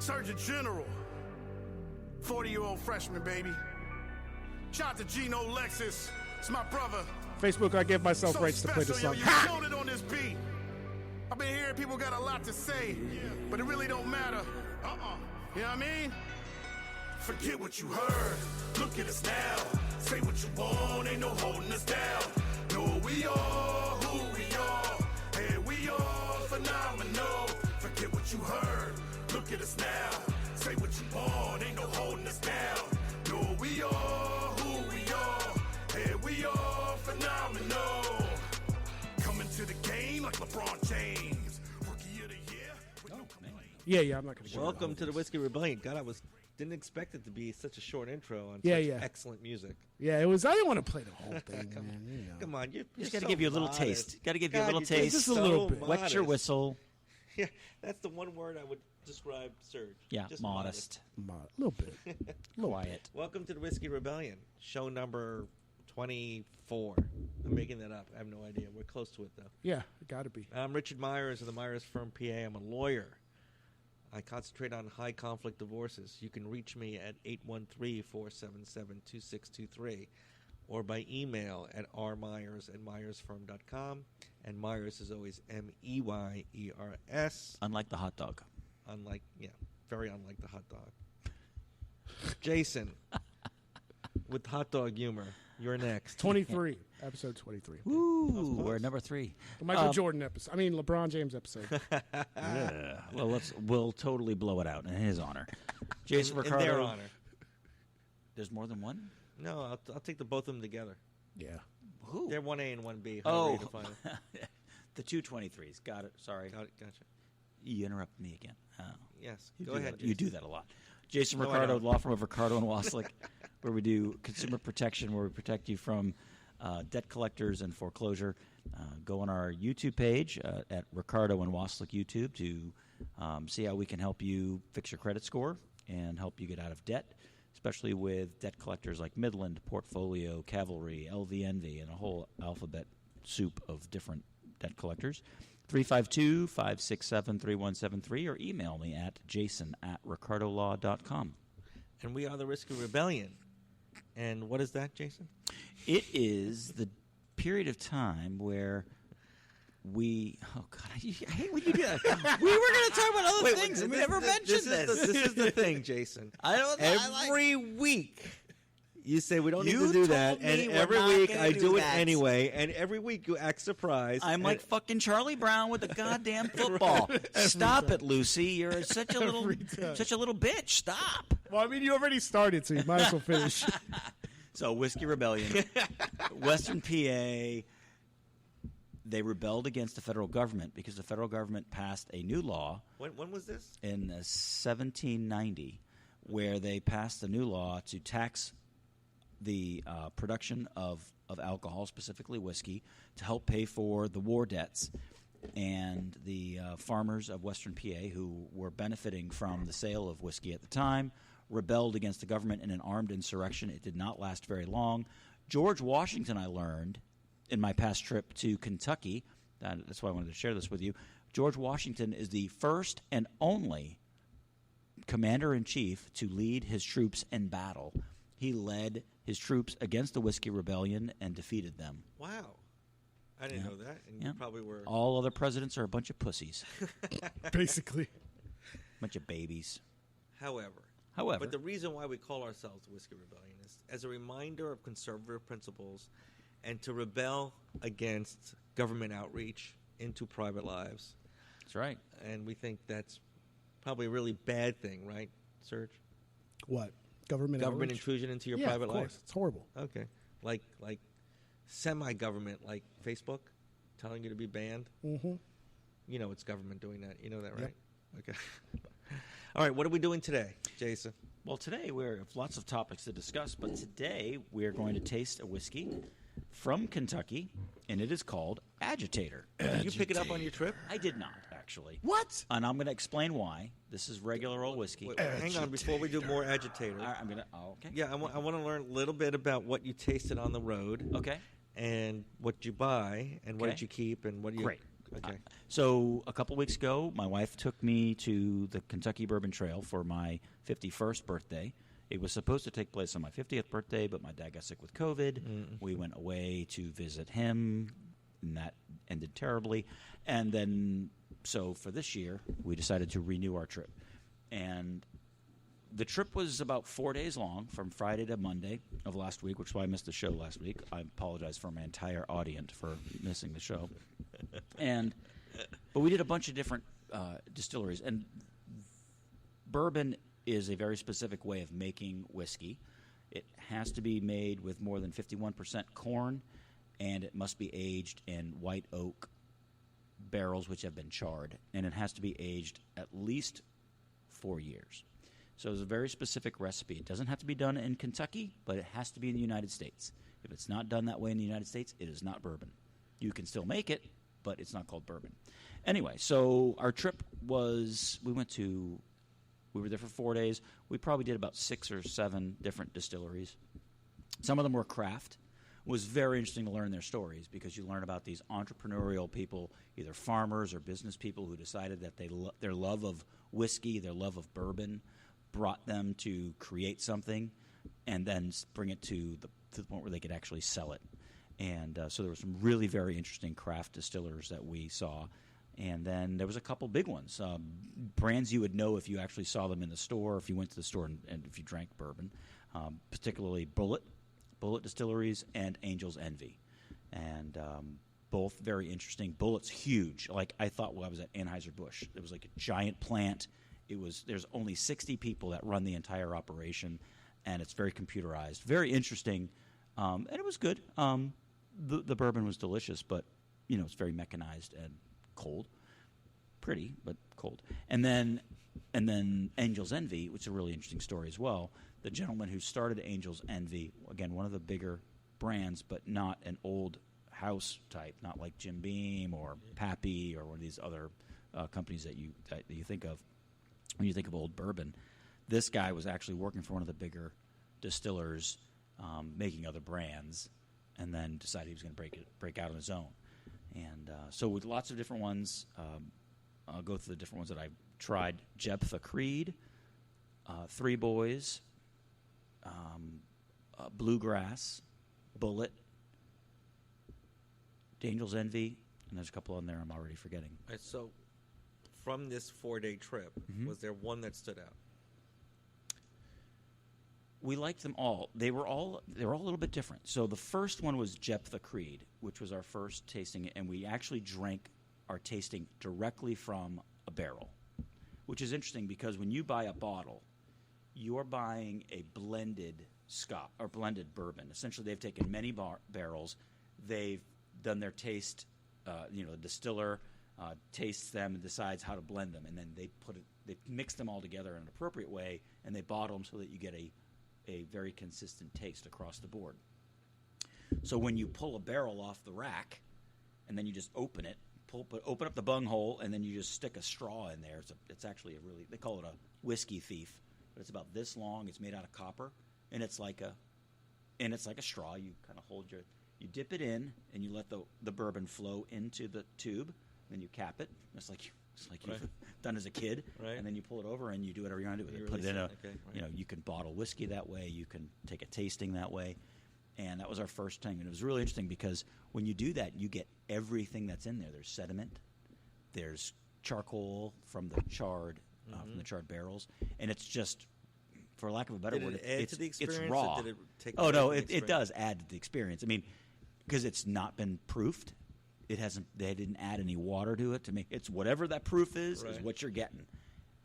Surgeon General. 40-year-old freshman, baby. Shout out to Gino Lexus. It's my brother. Facebook, I give myself rights to play this song. You killed it on this beat. I've been hearing people got a lot to say, but it really don't matter. You know what I mean? Forget what you heard. Look at us now. Say what you want. Ain't no holding us down. Know who we are, who we are. And we are phenomenal. Forget what you heard. Look at us now. Say what you want. Ain't no holding us down. Know who we are, who we are. And we are phenomenal. Coming to the game like LeBron James. Rookie of the year. With no complaint. Yeah, I'm not going to go. Welcome to the Whiskey Rebellion. God, didn't expect it to be such a short intro on excellent music. Yeah, it was. I didn't want to play the whole thing, man. You know. Come on, you just got to give you a little taste. Got to give you a little taste. Just a little bit. Wet your whistle. Yeah, that's the one word I would describe Surge. Yeah, just modest. A little bit. Quiet. Welcome to the Whiskey Rebellion, show number 24. I'm making that up. I have no idea. We're close to it, though. Yeah, it got to be. I'm Richard Myers of the Myers Firm, PA. I'm a lawyer. I concentrate on high-conflict divorces. You can reach me at 813-477-2623 or by email at rmyers@myersfirm.com. And Myers is always Meyers. Unlike the hot dog. Very unlike the hot dog. Jason, with hot dog humor, you're next. 23, episode 23. Ooh, we're number 3. The Michael Jordan episode. I mean, LeBron James episode. Yeah. Well, we'll totally blow it out in his honor. Jason Ricardo. In their honor. There's more than one? No, I'll take the both of them together. Yeah. Who? They're 1A and 1B. Oh, the 223s. Got it. Sorry. Gotcha. You interrupted me again. Oh. Yes. Go ahead. You do that a lot. Jason Ricardo, law firm of Ricardo and Waslick, where we do consumer protection, where we protect you from debt collectors and foreclosure. Go on our YouTube page at Ricardo and Waslick YouTube to see how we can help you fix your credit score and help you get out of debt, especially with debt collectors like Midland, Portfolio, Cavalry, LV Envy, and a whole alphabet soup of different debt collectors. 352-567-3173 or email me at jason@ricardolaw.com. And we are the Whiskey Rebellion. And what is that, Jason? It is the period of time where we... Oh, God, I hate when you do that. We were going to talk about other things, and we never mentioned this. This is the thing, Jason. Every week... You say we don't need to do that, and every week I do it anyway, and every week you act surprised. I'm like fucking Charlie Brown with the goddamn football. Stop it, Lucy. You're such a little bitch. Stop. Well, I mean, you already started, so you might as well finish. So, Whiskey Rebellion, Western PA, they rebelled against the federal government because the federal government passed a new law. When was this? In 1790, where they passed a new law to tax the production of alcohol, specifically whiskey, to help pay for the war debts. And the farmers of Western PA, who were benefiting from the sale of whiskey at the time, rebelled against the government in an armed insurrection. It did not last very long. George Washington, I learned in my past trip to Kentucky, that's why I wanted to share this with you, George Washington is the first and only commander-in-chief to lead his troops in battle. He led his troops against the Whiskey Rebellion and defeated them. Wow. I didn't know that. And you probably were. All other presidents are a bunch of pussies. Basically. Bunch of babies. However. But the reason why we call ourselves the Whiskey Rebellion is as a reminder of conservative principles and to rebel against government outreach into private lives. That's right. And we think that's probably a really bad thing, right, Serge? What? Government intrusion into your private life? It's horrible. Okay. Like semi-government, like Facebook, telling you to be banned? Mm-hmm. You know it's government doing that. You know that, right? Yep. Okay. All right, what are we doing today, Jason? Well, today we have lots of topics to discuss, but today we are going to taste a whiskey from Kentucky, and it is called Agitator. Did you pick it up on your trip? I did not, actually. What? And I'm going to explain why. This is regular old whiskey. Wait, hang on, before we do more Agitator. I'm going to... Oh, okay. Yeah, I want to learn a little bit about what you tasted on the road. Okay. And what you buy, and what did you keep, and what do you... Great. Okay. So a couple weeks ago, my wife took me to the Kentucky Bourbon Trail for my 51st birthday. It was supposed to take place on my 50th birthday, but my dad got sick with COVID. We went away to visit him, and that ended terribly. And then, so for this year, we decided to renew our trip. And the trip was about 4 days long, from Friday to Monday of last week, which is why I missed the show last week. I apologize for my entire audience for missing the show. But we did a bunch of different distilleries. And bourbon is a very specific way of making whiskey. It has to be made with more than 51% corn, and it must be aged in white oak barrels which have been charred. And it has to be aged at least 4 years. So it's a very specific recipe. It doesn't have to be done in Kentucky, but it has to be in the United States. If it's not done that way in the United States, it is not bourbon. You can still make it, but it's not called bourbon. Anyway, so our trip was, we were there for 4 days. We probably did about 6 or 7 different distilleries. Some of them were craft. It was very interesting to learn their stories because you learn about these entrepreneurial people, either farmers or business people who decided that their love of whiskey, their love of bourbon, brought them to create something and then bring it to the point where they could actually sell it. And so there were some really very interesting craft distillers that we saw. And then there was a couple big ones, brands you would know if you actually saw them in the store, if you went to the store and if you drank bourbon, particularly Bullet Distilleries and Angel's Envy. And both very interesting. Bullet's huge. Like I thought when I was at Anheuser-Busch. It was like a giant plant. There's only 60 people that run the entire operation, and it's very computerized. Very interesting, and it was good. The bourbon was delicious, but it's very mechanized and cold. Pretty, but cold. And then Angel's Envy, which is a really interesting story as well. The gentleman who started Angel's Envy, again, one of the bigger brands, but not an old house type, not like Jim Beam or Pappy or one of these other companies that you think of when you think of old bourbon. This guy was actually working for one of the bigger distillers, making other brands, and then decided he was going to break out on his own. And so with lots of different ones, I'll go through the different ones that I've tried. Jephthah Creed, Three Boys, Bluegrass, Bullet, Angel's Envy, and there's a couple on there I'm already forgetting. All right, so from this 4-day trip, was there one that stood out? We liked them all. They were all a little bit different. So the first one was Jephthah Creed, which was our first tasting, and we actually drank our tasting directly from a barrel, which is interesting because when you buy a bottle, you're buying a blended Scotch or blended bourbon. Essentially, they've taken many barrels, they've done their taste. The distiller tastes them and decides how to blend them, and then they mix them all together in an appropriate way, and they bottle them so that you get a very consistent taste across the board. So when you pull a barrel off the rack, and then you just open it, open up the bunghole, and then you just stick a straw in there. It's actually they call it a whiskey thief, but it's about this long. It's made out of copper, and it's like a straw. You kind of you dip it in, and you let the bourbon flow into the tube. Then you cap it. It's like Right. you've done as a kid, right. And then you pull it over and you do whatever you want to do with it. Put it in you can bottle whiskey that way. You can take a tasting that way, and that was our first time. And it was really interesting because when you do that, you get everything that's in there. There's sediment, there's charcoal from the charred barrels, and it's just, for lack of a better word, it's raw. Did it take it does add to the experience. I mean, because it's not been proofed. They didn't add any water to it to make it's whatever that proof is what you're getting.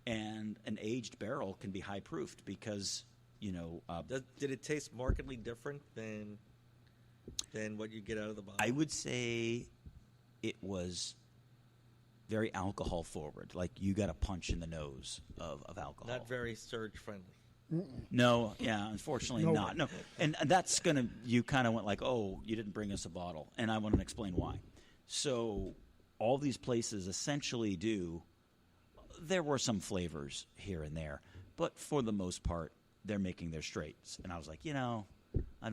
And an aged barrel can be high proofed because did it taste markedly different than what you get out of the bottle? I would say it was very alcohol forward. Like you got a punch in the nose of alcohol. Not very surge friendly. No, yeah, unfortunately not. No, and that's you kind of went like, oh, you didn't bring us a bottle, and I want to explain why. So all these places essentially there were some flavors here and there, but for the most part, they're making their straights. And I was like, I know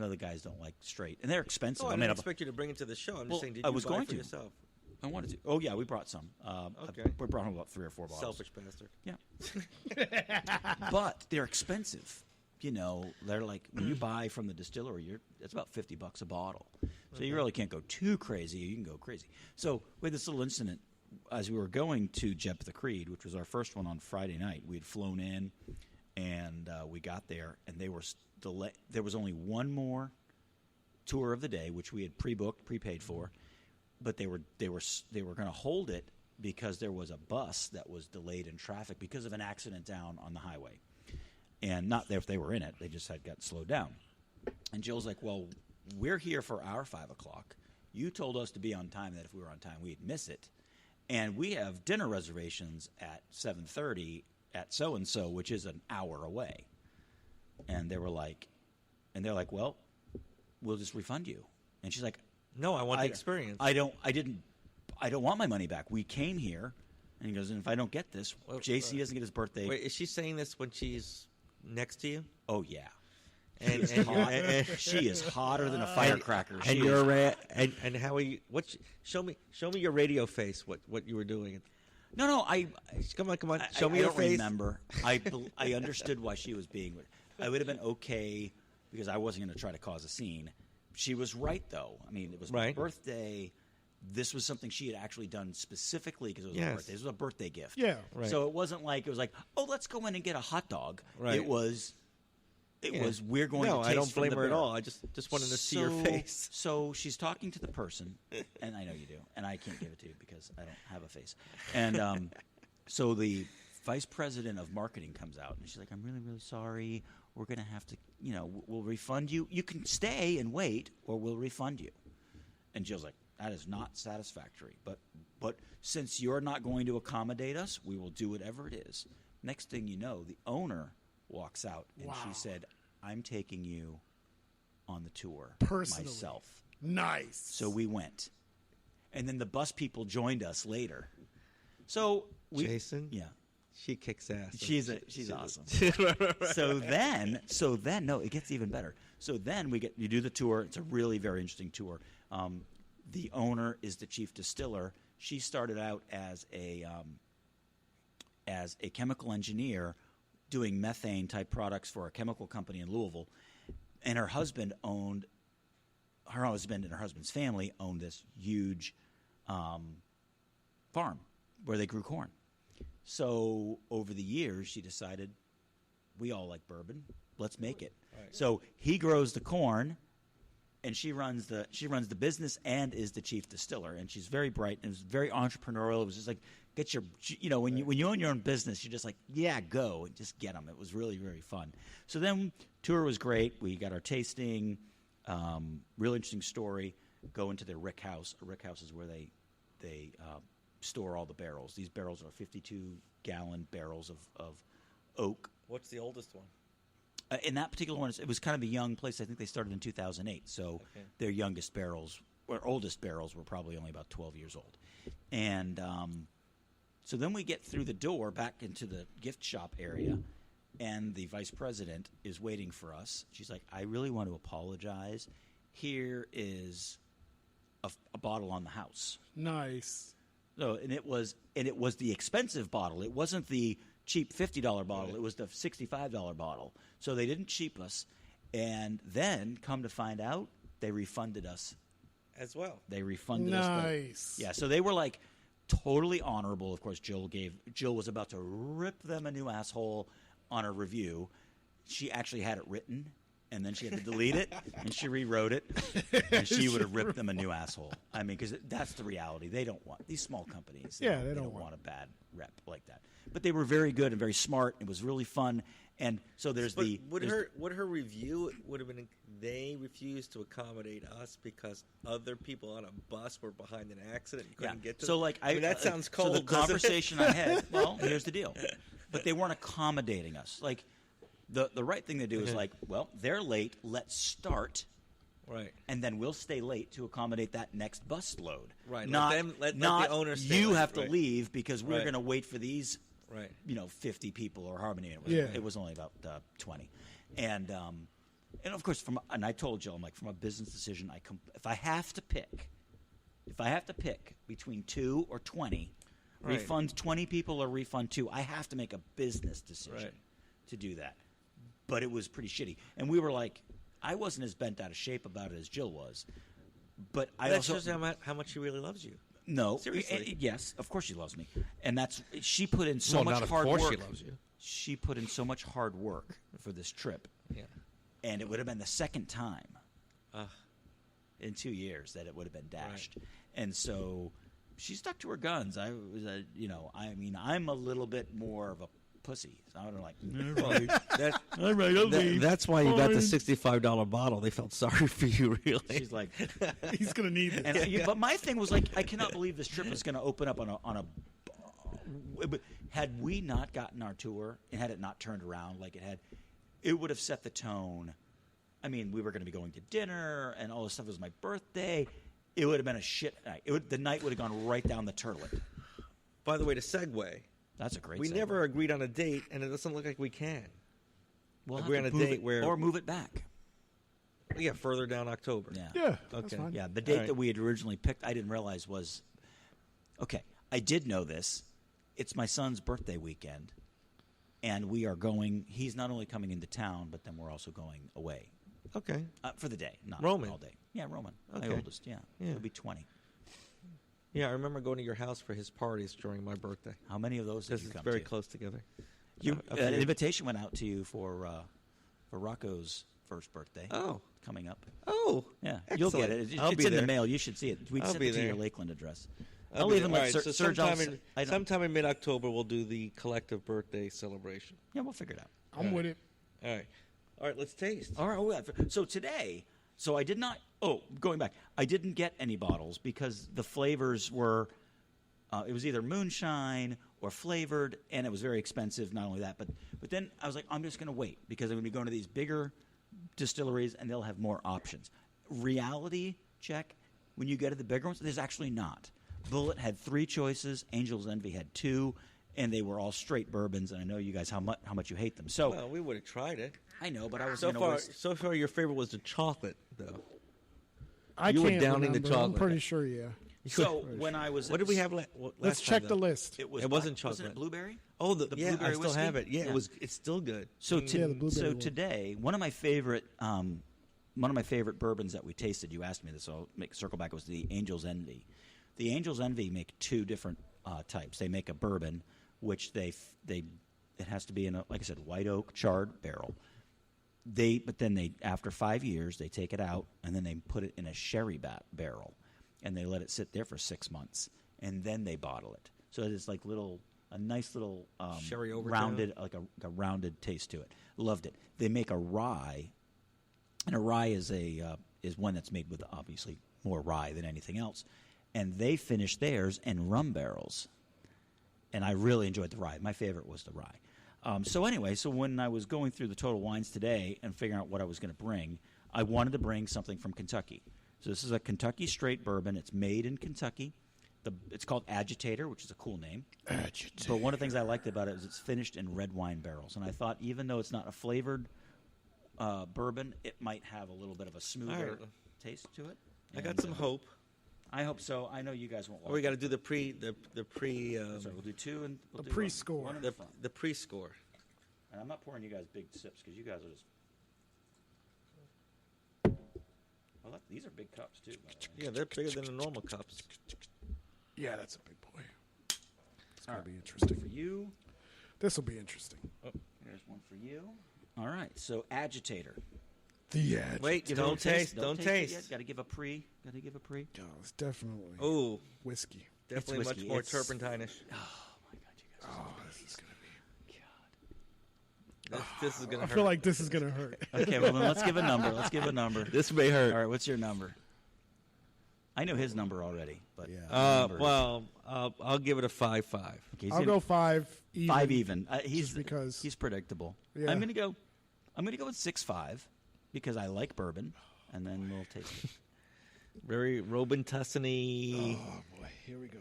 the guys don't like straight, and they're expensive. Oh, I didn't expect you to bring it to the show. I'm just saying, did you buy it for yourself? I wanted to. Oh, yeah, we brought some. Okay. We brought home about 3 or 4 bottles. Selfish bastard. Yeah. But they're expensive. You know, they're like, when you buy from the distillery, it's about $50 a bottle. So you really can't go too crazy. You can go crazy. So we had this little incident as we were going to Jep the Creed, which was our first one on Friday night. We had flown in, and we got there, and there was only one more tour of the day, which we had prepaid for, but they were going to hold it because there was a bus that was delayed in traffic because of an accident down on the highway. And not that if they were in it, they just had got slowed down. And Jill's like, well, we're here for our 5 o'clock. You told us to be on time, that if we were on time, we'd miss it. And we have dinner reservations at 7:30 at so-and-so, which is an hour away. And they're like, well, we'll just refund you. And she's like, No, I want the experience. I don't want my money back. We came here. And he goes, and if I don't get this, JC doesn't get his birthday. Wait, is she saying this when she's next to you? Oh, yeah. And She is hotter than a firecracker. And and how are you? Show me your radio face. What you were doing? No. Come on. Show me your face. I don't remember. I understood why she was being. I would have been okay because I wasn't going to try to cause a scene. She was right, though. I mean, it was my birthday. This was something she had actually done specifically because it was her birthday. This was a birthday gift. Yeah. Right. So it wasn't like oh, let's go in and get a hot dog. Right. It was we're going to taste I don't blame from the her at barrel. all. I just wanted to see your face. So she's talking to the person, and I know you do, and I can't give it to you because I don't have a face. And so the vice president of marketing comes out, and she's like, I'm really, really sorry. We're going to have to, we'll refund you. You can stay and wait, or we'll refund you. And Jill's like, that is not satisfactory. But since you're not going to accommodate us, we will do whatever it is. Next thing you know, the owner walks out, and she said, I'm taking you on the tour Personally. myself. Nice. So we went. And then the bus people joined us later. So Jason? Yeah. She kicks ass. She's awesome. So then, no, it gets even better. So then you do the tour. It's a really very interesting tour. The owner is the chief distiller. She started out as a chemical engineer doing methane type products for a chemical company in Louisville, and her husband and her husband's family owned this huge farm where they grew corn. So over the years, she decided, we all like bourbon. Let's make it. Right. So he grows the corn, and she runs the business and is the chief distiller. And she's very bright and was very entrepreneurial. It was just like, when you own your own business, you're just like, yeah, go and just get them. It was really, really fun. So then tour was great. We got our tasting. Real interesting story. Go into their rick house. A rick house is where they store all the barrels. These barrels are 52-gallon barrels of oak. What's the oldest one? In that particular one, it was kind of a young place. I think they started in 2008. So their youngest barrels, or oldest barrels, were probably only about 12 years old. And so then we get through the door back into the gift shop area, and the vice president is waiting for us. She's like, I really want to apologize. Here is a bottle on the house. Nice. So, and it was the expensive bottle. It wasn't the cheap $50 bottle. Right. It was the $65 bottle. So they didn't cheap us. And then, come to find out, they refunded us as well. They refunded us. Nice. Yeah. So they were like totally honorable. Of course, Jill was about to rip them a new asshole on a review. She actually had it written. And then she had to delete it, and she rewrote it, and she would have ripped them a new asshole. I mean, because that's the reality. They don't want these small companies. They don't want a bad rep like that. But they were very good and very smart. It was really fun. And so would her review would have been they refused to accommodate us because other people on a bus were behind an accident and couldn't get to. So that sounds cold. So the conversation I had. Well, here's the deal. But they weren't accommodating us. Like. The right thing to do is they're late. Let's start, right, and then we'll stay late to accommodate that next bus load. Right, not let the owner stay you late. Have to leave because we're going to wait for these, 50 people or however many. It was only about 20, and of course and I told Jill, I'm like, from a business decision, if I have to pick, If I have to pick between 2 or 20, Right. refund 20 people or refund 2, I have to make a business decision Right. to do that. But it was pretty shitty. And we were like, I wasn't as bent out of shape about it as Jill was. But I That also shows how much she really loves you. no, Seriously. yes, of course she loves me, and she put in so Well, much not of hard course work. she loves you. She put in so much hard work for this trip, Yeah. and it would have been the second time Ugh. in 2 years that it would have been dashed, and so she stuck to her guns. I was, I'm a little bit more of a pussy. So I was like, all right, I'll leave. That's why you got the Fine. $65 bottle. They felt sorry for you, really. She's like, He's gonna need this. and but my thing was like, I cannot believe this trip is going to open up on a. Had we not gotten our tour and had it not turned around like it had, it would have set the tone. I mean, we were going to be going to dinner and all this stuff. It was my birthday. It would have been a shit night. The night would have gone right down the turlet. By the way, to segue, That's a great. we segue. never agreed on a date, and it doesn't look like we can. We'll agree have on to a move date it- where- or move it back. Yeah, further down October. Yeah. Yeah, that's Okay. fine. Yeah, the date right. that we had originally picked, I didn't realize was. Okay, I did know this. It's my son's birthday weekend, and we are going. He's not only coming into town, but then we're also going away Okay. for the day, not Roman. all day. Yeah, Roman, my Okay. oldest. Yeah, Yeah. he'll be 20. Yeah, I remember going to your house for his parties during my birthday. How many of those did Because you it's come very to? close together. You, A few. an invitation went out to you for Rocco's first birthday. Oh. Coming up. Oh. Yeah, excellent. you'll get it. I'll It's be in there. the mail. You should see it. We I'll sent be it to your there. Lakeland address. I'll I'll be even there. let All right, so Serge. sometime in mid-October, we'll do the collective birthday celebration. Yeah, we'll figure it out. I'm with it. All right. All right, let's taste. All right. So today, I did not. Oh, going back, I didn't get any bottles because the flavors were. It was either moonshine or flavored, and it was very expensive. Not only that, but then I was like, I'm just going to wait because I'm going to be going to these bigger distilleries, and they'll have more options. Reality check: when you get to the bigger ones, there's actually not. Bullet had 3 choices. Angel's Envy had 2, and they were all straight bourbons. And I know you guys how much you hate them. So Well, we would have tried it. I know, but I was So going to far, waste. so far, your favorite was the chocolate, though. I You were can't downing the remember. chocolate. I'm pretty sure, yeah. So when I was, What did we have last Let's time, check the though? list. It was. It wasn't Wasn't it chocolate. blueberry? Oh, the yeah, I blueberry still whiskey? have it. Yeah, Yeah. it's still good. So Yeah, the blueberry one. today, one of my favorite bourbons that we tasted. You asked me this, so I'll circle back. It was the Angel's Envy. The Angel's Envy make 2 different types. They make a bourbon, which it has to be in a, like I said, white oak charred barrel. But then after 5 years they take it out and then they put it in a sherry barrel, and they let it sit there for 6 months, and then they bottle it. So it's like a nice little Sherry overtone? rounded, like a rounded taste to it. Loved it. They make a rye, and a rye is one that's made with obviously more rye than anything else, and they finish theirs in rum barrels. And I really enjoyed the rye. My favorite was the rye. So when I was going through the Total Wines today and figuring out what I was going to bring, I wanted to bring something from Kentucky. So this is a Kentucky straight bourbon. It's made in Kentucky. It's called Agitator, which is a cool name. Agitator. But one of the things I liked about it is it's finished in red wine barrels. And I thought even though it's not a flavored bourbon, it might have a little bit of a smoother All right. taste to it. I got And, some hope. I hope so. I know you guys won't. Or we got to do the pre. Sorry, we'll do 2 and we'll The do pre-score. one in the The, front. the pre-score. And I'm not pouring you guys big sips because you guys are just. Oh, look, these are big cups too. By the way. Yeah, they're bigger than the normal cups. Yeah, that's a big boy. It's All gonna right. be interesting. For you, This will be interesting. here's one for you. All right, so Agitator. The Agitator. Wait, Give it a don't little taste. Don't it taste. yet. Got to give a pre. Got to give a pre. Oh, it's definitely Oh, whiskey. definitely whiskey. much more It's- turpentine-ish. Oh my God, you guys. Oh, this is gonna be. This is gonna I hurt. feel like this is gonna hurt. Okay, well then let's give a number. Let's give a number. this may hurt. All right, what's your number? I know his number already, but Yeah. your number is- Well, I'll give it a 5.5. Okay, he's I'll gonna- go 5 even. 5 even. He's because- he's predictable. Yeah. I'm gonna go with 6.5 because I like bourbon, and then we'll taste it. Very Robin Tussin-y. Oh boy, here we go.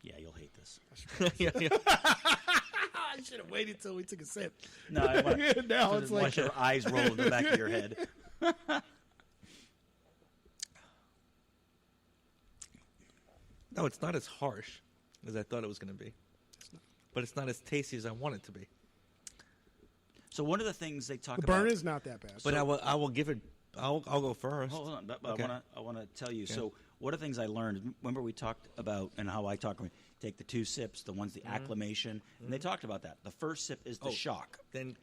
Yeah, you'll hate this. Yeah, yeah. I should have waited till we took a sip. No, I want, Now so it's watch like your eyes roll in the back of your head. No, it's not as harsh as I thought it was going to be. But it's not as tasty as I want it to be. So one of the things they talk The about. burn is not that bad. But I will give it. I'll go first. Hold on, but Okay. I want to tell you. So one of the things I learned. Remember we talked about and how I talk. Take the 2 sips. The one's the acclimation, and they talked about that. The first sip is the shock. Then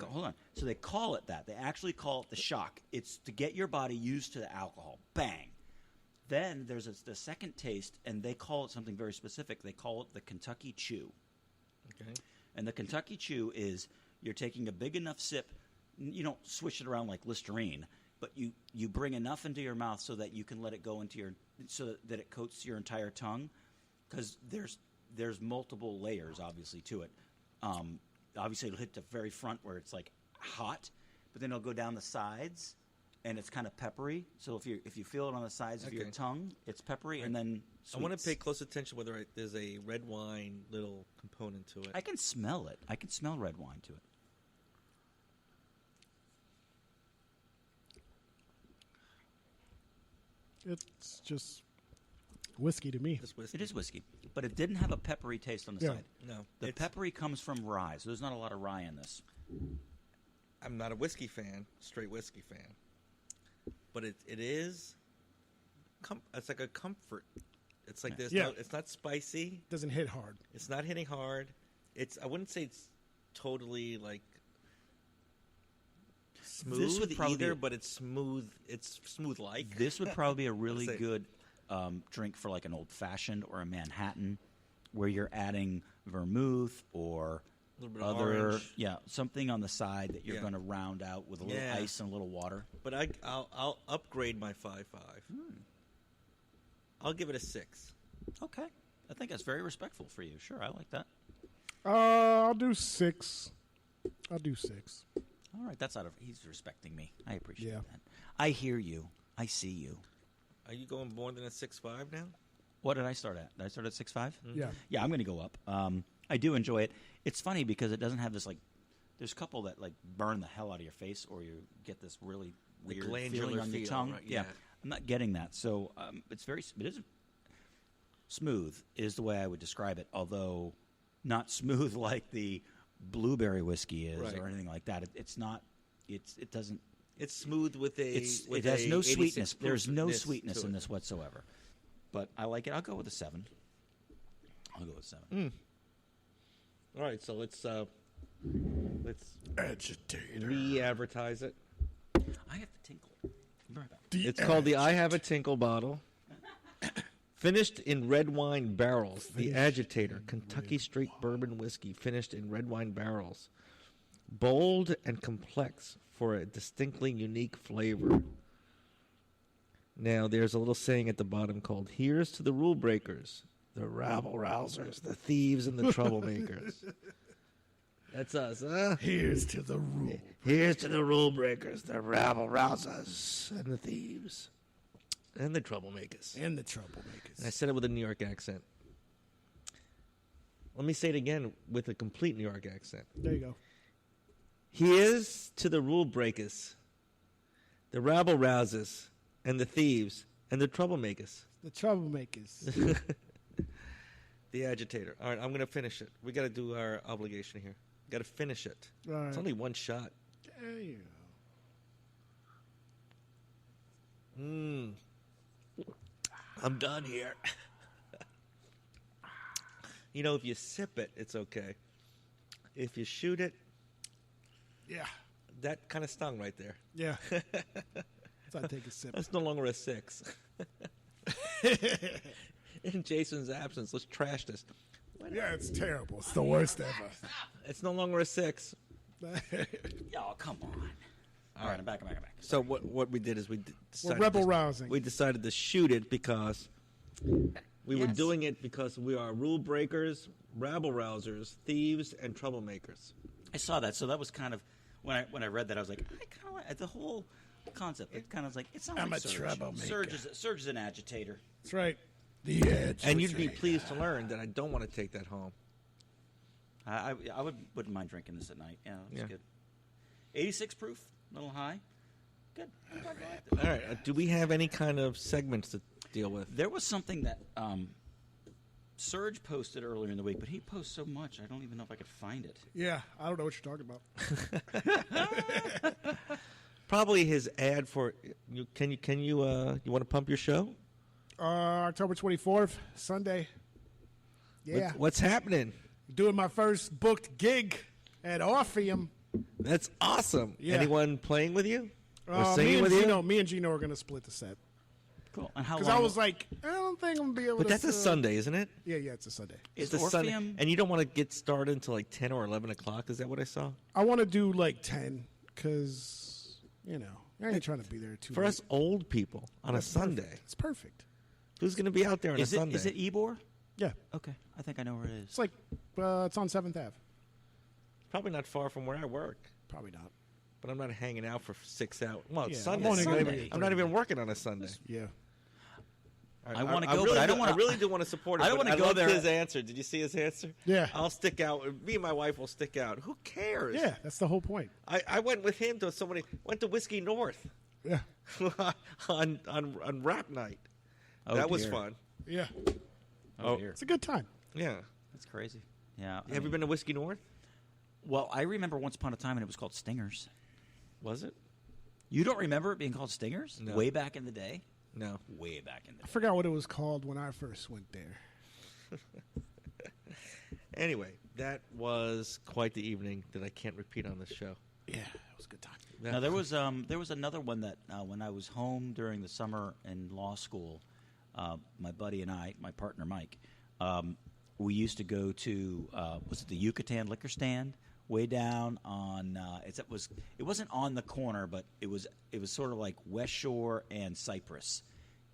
Hold on. So they call it that. They actually call it the shock. It's to get your body used to the alcohol. Bang. Then there's the second taste, and they call it something very specific. They call it the Kentucky Chew. Okay. And the Kentucky Chew is you're taking a big enough sip. You don't swish it around like Listerine, but you bring enough into your mouth so that you can let it go into so that it coats your entire tongue, because there's multiple layers obviously to it. Obviously it'll hit the very front where it's like hot, but then it'll go down the sides, and it's kind of peppery. So if you feel it on the sides of your tongue, it's peppery, and then I want to sweets. pay close attention whether there's a red wine little component to it. I can smell it. I can smell red wine to it. It's just whiskey to me. This whiskey. It is whiskey, but it didn't have a peppery taste on the Yeah. side. No, The it's- peppery comes from rye, so there's not a lot of rye in this. I'm not a whiskey fan, straight whiskey fan, but it is. It's like a comfort. It's like there's Yeah. no. It's not spicy. Doesn't hit hard. It's not hitting hard. I wouldn't say it's totally like smooth would probably either, be- but it's smooth. It's smooth like. This would probably be a really Say- good drink for like an old fashioned or a Manhattan, where you're adding vermouth or A little bit of other, orange. something on the side that you're Yeah. going to round out with a little Yeah. ice and a little water. But I'll upgrade my 5.5. I'll give it a 6. Okay, I think that's very respectful for you. Sure, I like that. I'll do 6. I'll do 6. All right, that's out of. He's respecting me. I appreciate Yeah. that. I hear you. I see you. Are you going more than a 6.5 now? What did I start at? Did I start at 6.5? Yeah. Yeah, I'm going to go up. I do enjoy it. It's funny because it doesn't have this like. There's a couple that like burn the hell out of your face, or you get this really The weird glandular feeling on your feel, tongue. right? Yeah. Yeah. I'm not getting that. So it is smooth is the way I would describe it. Although not smooth like the blueberry whiskey is Right. or anything like that. It's not. It doesn't. It's smooth with a. It has no 86 sweetness. There's no proofness sweetness to in it. this whatsoever. But I like it. I'll go with a 7. I'll go with 7. All right, so let's Agitator. re-advertise it. I have to tinkle. Be right back. It's called the I Have a Tinkle bottle. Finished in red wine barrels. The Agitator, Kentucky Straight Bourbon Whiskey, finished in red wine barrels. Bold and complex for a distinctly unique flavor. Now, there's a little saying at the bottom called, "Here's to the rule breakers, the rabble-rousers, the thieves, and the troublemakers." That's us, huh? Here's to the rule. Here's to the rule breakers, the rabble-rousers, and the thieves, and the troublemakers. And the troublemakers. And I said it with a New York accent. Let me say it again with a complete New York accent. There you go. Here's to the rule breakers, the rabble-rousers, and the thieves, and the troublemakers. The troublemakers. The Agitator. All right, I'm going to finish it. We got to do our obligation here. Got to finish it. All right. It's only one shot. There you I'm done here. You know, if you sip it, it's okay. If you shoot it, Yeah. that kind of stung right there. Yeah. So I take a sip. That's no longer a 6. In Jason's absence, let's trash this. Yeah, it's terrible. It's the worst ever. It's no longer a 6. Oh, come on. All right, I'm back. So what we did is we decided rebel rousing. We decided to shoot it because we were Yes. doing it because we are rule breakers, rabble rousers, thieves, and troublemakers. I saw that, so that was kind of when I read that I was like, I kind of like the whole concept. It kind of was like it sounds I'm like a Surge. troublemaker. Surge is an agitator. That's right. The edge. And you'd be pleased to learn that I don't want to take that home. I wouldn't mind drinking this at night. Yeah, it's Yeah. good. 86 proof, a little high. Good. All right. Do we have any kind of segments to deal with? There was something that Surge posted earlier in the week, but he posts so much, I don't even know if I could find it. Yeah, I don't know what you're talking about. Probably his ad for you. You want to pump your show? October 24th, Sunday. Yeah. What's happening? Doing my first booked gig at Orpheum. That's awesome. Yeah. Anyone playing with you? Or Me singing and with Gino, you? me and Gino are going to split the set. Cool. And how Because long? I was like, I don't think I'm going to be able But to. that's a Sunday, isn't it? Yeah, it's a Sunday. Is It's a Sunday. Orpheum? And you don't want to get started until like 10 or 11 o'clock. Is that what I saw? I want to do like 10 because, I ain't trying to be there too For late. us old people on That's a Sunday. perfect. It's perfect. Who's going to be out there on Is a it Sunday? is it Ybor? Yeah. Okay, I think I know where it is. It's like, it's on 7th Ave. Probably not far from where I work. Probably not. But I'm not hanging out for 6 hours. Well, it's Yeah, Sunday. I'm only gonna Sunday. be I'm not even working on a Sunday. Yeah. I wanna go, really but I do- don't wanna- I really do want to support it. I don't but wanna go loved there. His answer. Did you see his answer? Yeah. I'll stick out. Me and my wife will stick out. Who cares? Yeah, that's the whole point. I went with him to went to Whiskey North Yeah. on rap night. Oh, that was dear. fun. Yeah. Oh, dear. It's a good time. Yeah. That's crazy. Yeah. Have you been to Whiskey North? Well, I remember once upon a time when it was called Stingers. Was it? You don't remember it being called Stingers? No. Way back in the day? No. Way back in the I day. forgot what it was called when I first went there. Anyway, that was quite the evening that I can't repeat on this show. Yeah, it was a good time. Now there was another one that when I was home during the summer in law school, my buddy and I, my partner Mike, we used to go to was it the Yucatan Liquor Stand way down on it wasn't on the corner, but it was sort of like West Shore and Cypress.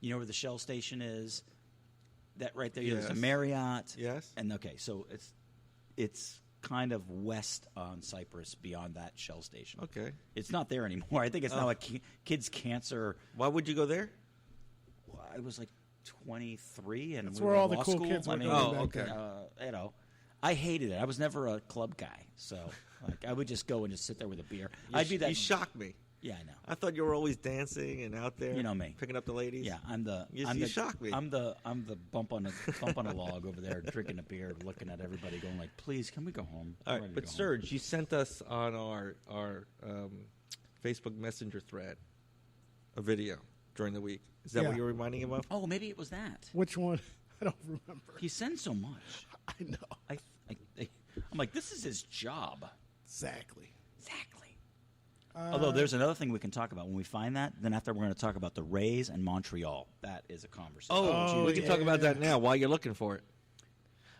You know where the Shell station is? That right there. There's a Yes. Marriott. Yes. And okay, so it's kind of west on Cypress beyond that Shell station. Okay. It's not there anymore. I think it's now a kids' cancer. Why would you go there? I was like 23, and That's we where were in all the law cool school. kids were I mean, going Oh, back okay. then. I hated it. I was never a club guy, so like I would just go and just sit there with a beer. I'd be that. You shocked me. Yeah, I know. I thought you were always dancing and out there. You know me. Picking up the ladies. Yeah, I'm the. You shocked me. I'm the bump on a log over there, drinking a beer, looking at everybody, going like, "Please, can we go home?" All I'm right, ready to but go home." Serge, you sent us on our Facebook Messenger thread a video during the week. Is that Yeah. what you're reminding him of? Oh, maybe it was that. Which one? I don't remember. He sends so much. I know. I'm like, this is his job. Exactly. Exactly. Although there's another thing we can talk about when we find that. Then after we're going to talk about the Rays and Montreal. That is a conversation. Oh, we can talk about yeah. that now while you're looking for it.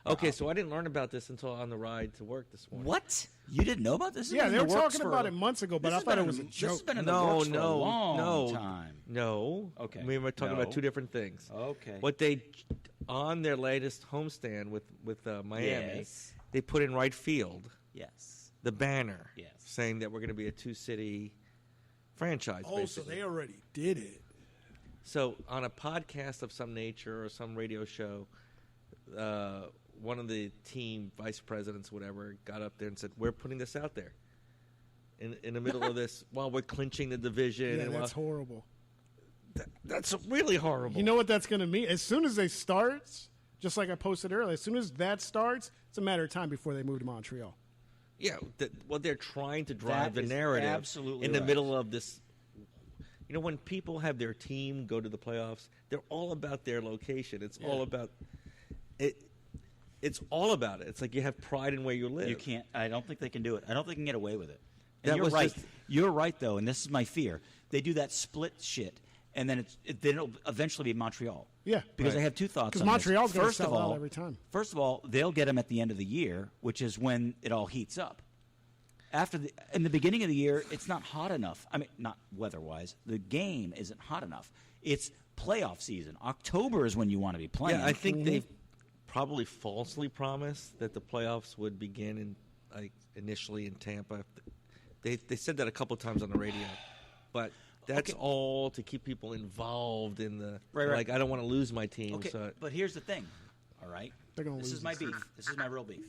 Okay, so I didn't learn about this until on the ride to work this morning. What? You didn't know about this? This Yeah, has they been were in the works talking for- about it months ago, but this I has thought been it was a in- This joke. has been in the No, works for a no, long no. time. No. Okay. We were talking No. about two different things. Okay. What they on their latest homestand with Miami, Yes. they put in right field Yes. the banner Yes. saying that we're going to be a two-city franchise. Oh, so basically. they already did it. So on a podcast of some nature or some radio show, one of the team vice presidents, whatever, got up there and said, "We're putting this out there in the middle of this while we're clinching the division." Yeah, and that's while, horrible. that's really horrible. You know what that's going to mean? As soon as they start, just like I posted earlier, as soon as that starts, it's a matter of time before they move to Montreal. Yeah, what they're trying to drive That the is narrative absolutely in the right. middle of this. You know, when people have their team go to the playoffs, they're all about their location. It's all about it. It's all about it. It's like you have pride in where you live. You can't. I don't think they can do it. I don't think they can get away with it. And That you're was right. just- You're right, though, and this is my fear. They do that split shit, and then then it'll eventually be Montreal. Yeah. Because Right. I have two thoughts. 'Cause on this. Montreal's gonna First of sell out all, every time. First of all, they'll get them at the end of the year, which is when it all heats up. In the beginning of the year, it's not hot enough. I mean, not weather-wise. The game isn't hot enough. It's playoff season. October is when you want to be playing. Yeah, I think they've probably falsely promised that the playoffs would begin in initially in Tampa. They said that a couple times on the radio, but that's Okay. all to keep people involved in the Right. like. I don't want to lose my team. Okay, So but here's the thing. All right, They're gonna this lose is my this. beef. This is my real beef.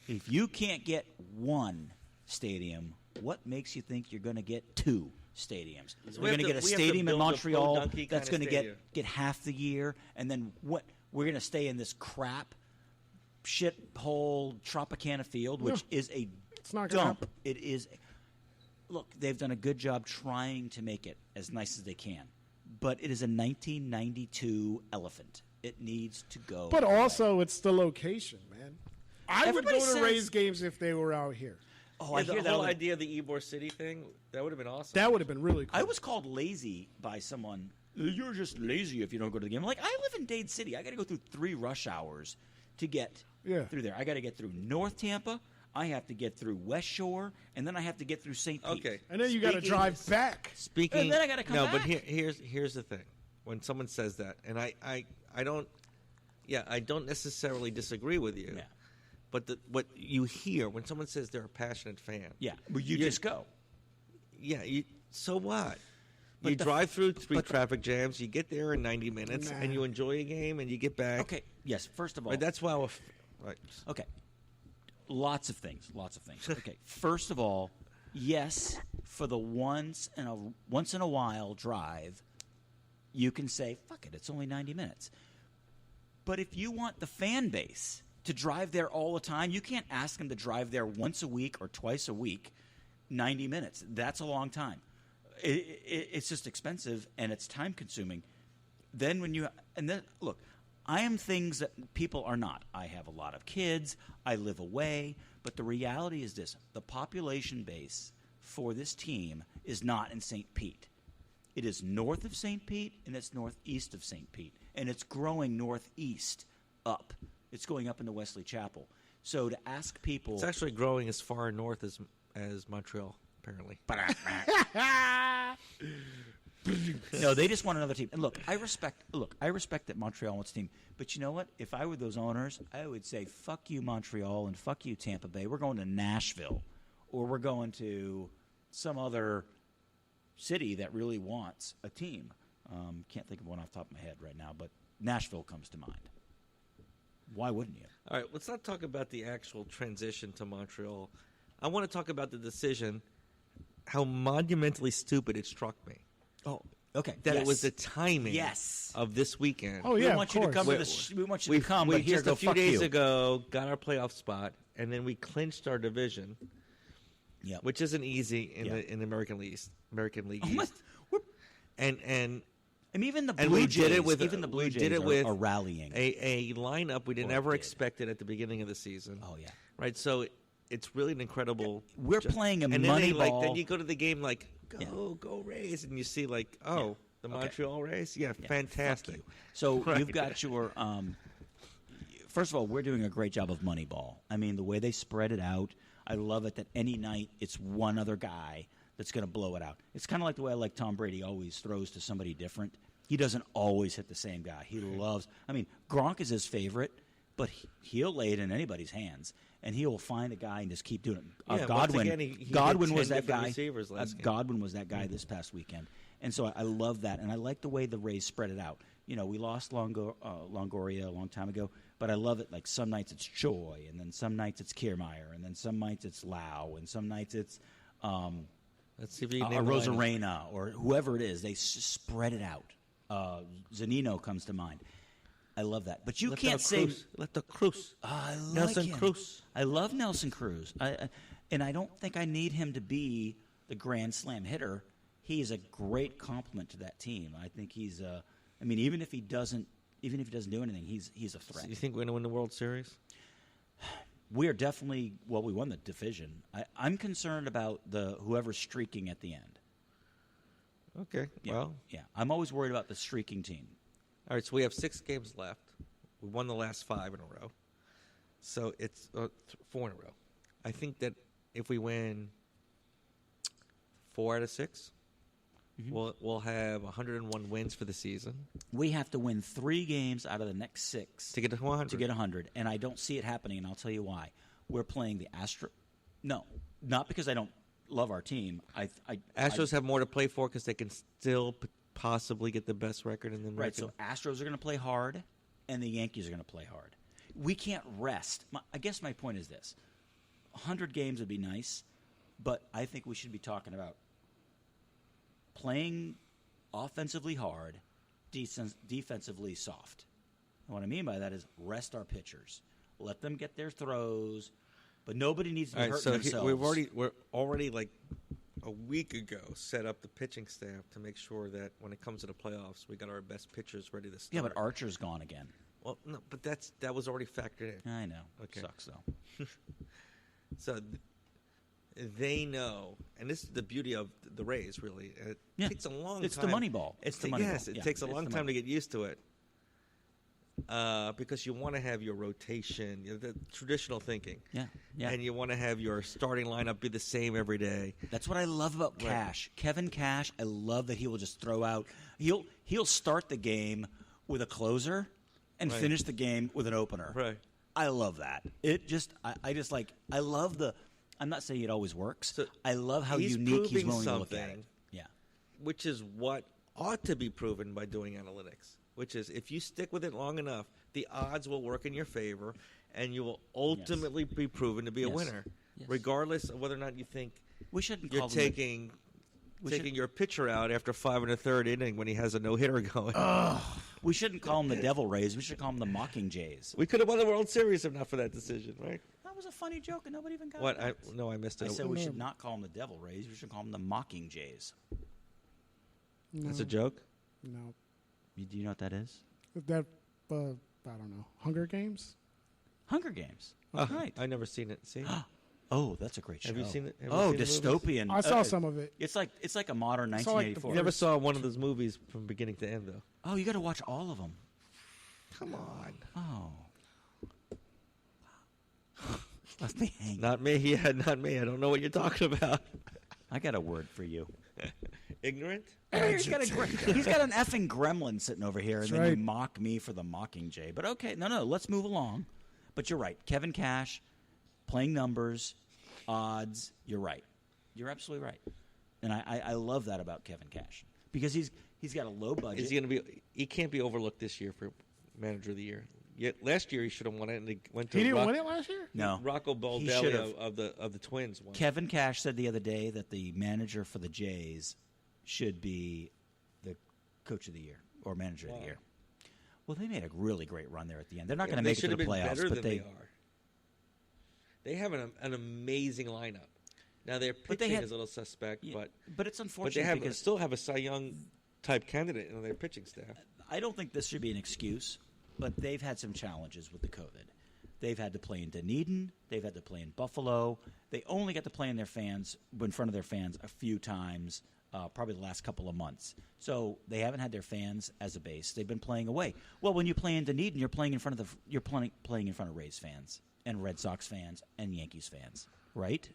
If you can't get one stadium, what makes you think you're going to get two? stadiums. So we're going to get a we have to stadium in build a Montreal Pro-Donkey that's kinda going to stadium. get half the year, and then what? We're going to stay in this crap shit hole Tropicana Field, which is a not gonna dump. happen. It is. Look, they've done a good job trying to make it as nice as they can, but it is a 1992 elephant. It needs to go. But away. also, it's the location, man. I Everybody would go to says- Rays games if they were out here. oh, I the hear that. whole all the- idea of the Ybor City thing, that would have been awesome. That would have been really cool. I was called lazy by someone. You're just lazy if you don't go to the game. I'm like, I live in Dade City. I got to go through 3 rush hours to get through there. I got to get through North Tampa. I have to get through West Shore, and then I have to get through St. Pete. Okay. and then you got to Speaking- drive back. Speaking, And then I gotta come no, back. but here's the thing. When someone says that, and I don't necessarily disagree with you. Yeah. But what you hear when someone says they're a passionate fan, Yeah, but you just go. yeah, so what? But You the- drive through 3 but the- traffic jams, you get there in 90 minutes, Nah. and you enjoy a game, and you get back. Okay. Yes. First of all, Right, that's why. Right. okay. Lots of things. Okay. First of all, yes, for the once in a while drive, you can say, "Fuck it, it's only 90 minutes." But if you want the fan base to drive there all the time, you can't ask them to drive there once a week or twice a week, 90 minutes. That's a long time. It's just expensive and it's time consuming. Then look, I am things that people are not. I have a lot of kids. I live away. But the reality is this: the population base for this team is not in St. Pete. It is north of St. Pete and it's northeast of St. Pete, and it's growing northeast up. It's going up into Wesley Chapel. So to ask people, It's actually growing as far north as Montreal, apparently. no, they just want another team. And look, I respect that Montreal wants a team. But you know what? If I were those owners, I would say, fuck you, Montreal, and fuck you, Tampa Bay. We're going to Nashville, or we're going to some other city that really wants a team. Can't think of one off the top of my head right now, but Nashville comes to mind. Why wouldn't you? All right, let's not talk about the actual transition to Montreal. I want to talk about the decision, how monumentally stupid it struck me. Oh, okay. That Yes. it was the timing Yes. of this weekend. Oh, We yeah, want of you to course. come to We- this. We want you to come, we but here, just go a few fuck days you. ago got our playoff spot, and then we clinched our division, Yep. which isn't easy in Yeah. the American League Oh, my- East. And And even the and Blue we Jays, did it with even the Blue we Jays did it are, with are rallying. a lineup we didn't Or ever did. expect it at the beginning of the season. Oh, yeah. right. So it's really an incredible. We're playing a and then money they, ball. Then you go to the game like Yeah. go Rays, and you see like the Okay. Montreal Rays. Yeah, Yeah, fantastic. fuck you. So Right. you've got your. First of all, we're doing a great job of Moneyball. I mean, the way they spread it out, I love it. That any night it's one other guy that's going to blow it out. It's kind of like the way I like Tom Brady always throws to somebody different. He doesn't always hit the same guy. He loves. I mean, Gronk is his favorite, but he'll lay it in anybody's hands, and he will find a guy and just keep doing it. Yeah, once Godwin. again, he Godwin hit 10 was that different guy. receivers last game. Godwin was that guy this past weekend, and so I love that, and I like the way the Rays spread it out. You know, we lost Longoria a long time ago, but I love it. Like some nights it's Choi, and then some nights it's Kiermaier, and then some nights it's Lau, and some nights it's Let's see if you can name the lineup. Rosarena or whoever it is. They spread it out. Zanino comes to mind. I love that, but you can't say let the Cruz. I like Nelson him. Cruz. I love Nelson Cruz. And I don't think I need him to be the grand slam hitter. He's a great complement to that team. I think he's. I mean, even if he doesn't do anything, he's a threat. You think we're going to win the World Series? We are definitely. Well, we won the division. I'm concerned about whoever's streaking at the end. Okay. Yeah. Well, Yeah, I'm always worried about the streaking team. all right. So we have 6 games left. We won the last 5 in a row. So it's 4 in a row. I think that if we win 4 out of 6, we'll have 101 wins for the season We have to win 3 games out of the next 6 to get to 100. to get 100, and I don't see it happening, and I'll tell you why. We're playing the No, not because I don't love our team. Astros have more to play for because they can still possibly get the best record in the Right, American. so Astros are going to play hard, and the Yankees are going to play hard. We can't rest. I guess my point is this. 100 games would be nice, but I think we should be talking about playing offensively hard, defensively soft. And what I mean by that is rest our pitchers. Let them get their throws, but nobody needs to be hurting themselves. We're already like a week ago set up the pitching staff to make sure that when it comes to the playoffs, we got our best pitchers ready to start. Yeah, but Archer's gone again. Well, no, but that was already factored in. I know. Okay. Sucks, though. So they know, and this is the beauty of the Rays, really. It takes a long time. It's the money ball. It takes a long time to get used to it. Because you want to have your rotation, the traditional thinking. Yeah. And you want to have your starting lineup be the same every day. That's what I love about Cash. Kevin Cash, I love that he will just throw out. He'll start the game with a closer and finish the game with an opener. Right. I love that. I love the. I'm not saying it always works. So I love how he's unique he's proving willing to look at it. something. Yeah. Which is what ought to be proven by doing analytics. Which is, if you stick with it long enough, the odds will work in your favor, and you will ultimately be proven to be a winner, regardless of whether or not you think We shouldn't you're call them taking your pitcher out after 5 1/3 inning when he has a no-hitter going. We shouldn't call them the Devil Rays. We should call them the Mockingjays. We could have won the World Series if not for that decision, right? That was a funny joke, and nobody even got What? it. I missed it. I said we should not call them the Devil Rays. We should call them the Mockingjays. That's a joke? No. Do you know what that is? That, I don't know. Hunger Games? Hunger Games. Right. I never seen it. See? Oh, that's a great show. Have you seen it? Have you Oh, seen the movies? dystopian. I saw some of it. It's like a modern saw, like, the 1984. You never saw one of those movies from beginning to end, though. Oh, you got to watch all of them. Come on. Oh. Left me hanging. Not me. Yeah, not me. I don't know what you're talking about. I got a word for you. Ignorant? He's got an effing gremlin sitting over here, and then right. you mock me for the Mockingjay. But okay, no, let's move along. But you're right. Kevin Cash, playing numbers, odds, you're right. You're absolutely right. And I love that about Kevin Cash. Because he's got a low budget. Is he going to be? He can't be overlooked this year for Manager of the Year. Yet last year he should have won it, and he went to. He didn't win it last year? No. Rocco Baldelli of the Twins won. Kevin Cash said the other day that the manager for the Jays should be the Coach of the Year or Manager of the Year. Well, they made a really great run there at the end. They're not going to make it to the playoffs, better but than they are. They have an amazing lineup. Now their But they pitching had- is a little suspect, but it's but unfortunate they because still have a Cy Young type candidate in their pitching staff. I don't think this should be an excuse, but they've had some challenges with the COVID. They've had to play in Dunedin. They've had to play in Buffalo. They only got to play in front of their fans a few times, probably the last couple of months. So they haven't had their fans as a base. They've been playing away. Well, when you play in Dunedin, you're playing in front of playing in front of Rays fans and Red Sox fans and Yankees fans, right?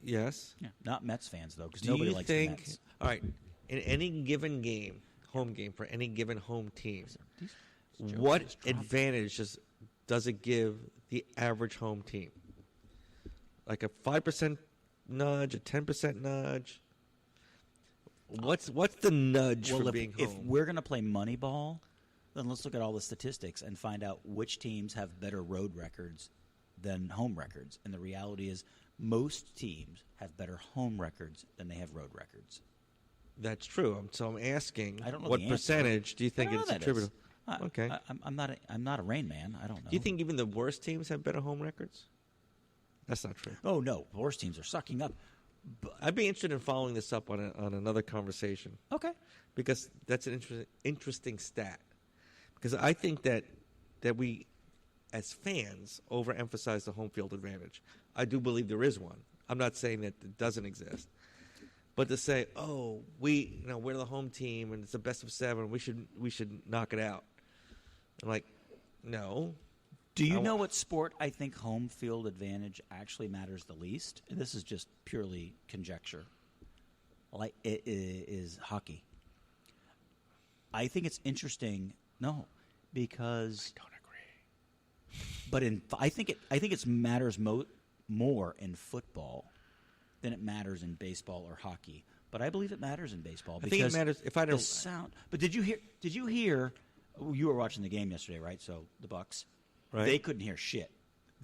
Yes. Yeah, not Mets fans though, because Do nobody you likes think? the Mets. All right, in any given game, home game for any given home team, what advantage does it give the average home team? Like a 5% nudge, a 10% nudge. What's the nudge for being home? If we're going to play Moneyball, then let's look at all the statistics and find out which teams have better road records than home records. And the reality is most teams have better home records than they have road records. That's true. So I'm asking, I don't know what the answer. percentage do you think I don't know it's that is. attributable? Okay. I'm not a Rain Man. I don't know. Do you think even the worst teams have better home records? That's not true. Oh no, worst teams are sucking up. I'd be interested in following this up on another conversation. Okay. Because that's an interesting stat. Because I think that we, as fans, overemphasize the home field advantage. I do believe there is one. I'm not saying that it doesn't exist. But to say, oh, we're the home team and it's the best of 7, we should knock it out. I'm like, no. Do you know what sport I think home field advantage actually matters the least? And this is just purely conjecture. Like it is hockey. I think it's interesting. No, because I don't agree. But I think it matters more in football than it matters in baseball or hockey. But I believe it matters in baseball. I think it matters if I don't. The sound. But did you hear? You were watching the game yesterday, right? So the Bucks. Right. They couldn't hear shit.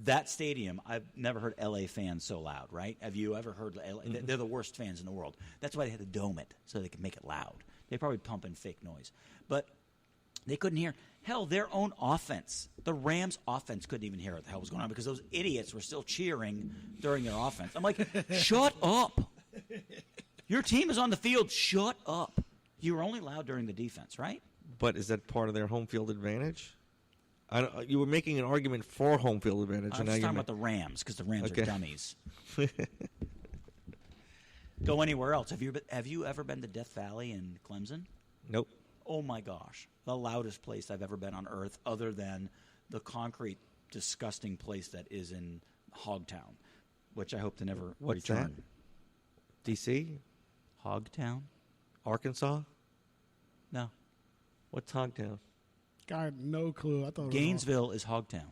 That stadium, I've never heard LA fans so loud, right? Have you ever heard LA? They're the worst fans in the world. That's why they had to dome it, so they could make it loud. They probably pump in fake noise. But they couldn't hear. Hell, their own offense, the Rams' offense, couldn't even hear what the hell was going on because those idiots were still cheering during their offense. I'm like, shut up. Your team is on the field. Shut up. You were only loud during the defense, right? But is that part of their home field advantage? You were making an argument for home field advantage. I'm just talking about the Rams because the Rams are dummies. Go anywhere else. Have you ever been to Death Valley in Clemson? Nope. Oh, my gosh. The loudest place I've ever been on earth other than the concrete, disgusting place that is in Hogtown, which I hope to never What's return. that? D.C.? Hogtown? Arkansas? No. What's Hogtown? God, no clue. I thought it was Gainesville is Hogtown.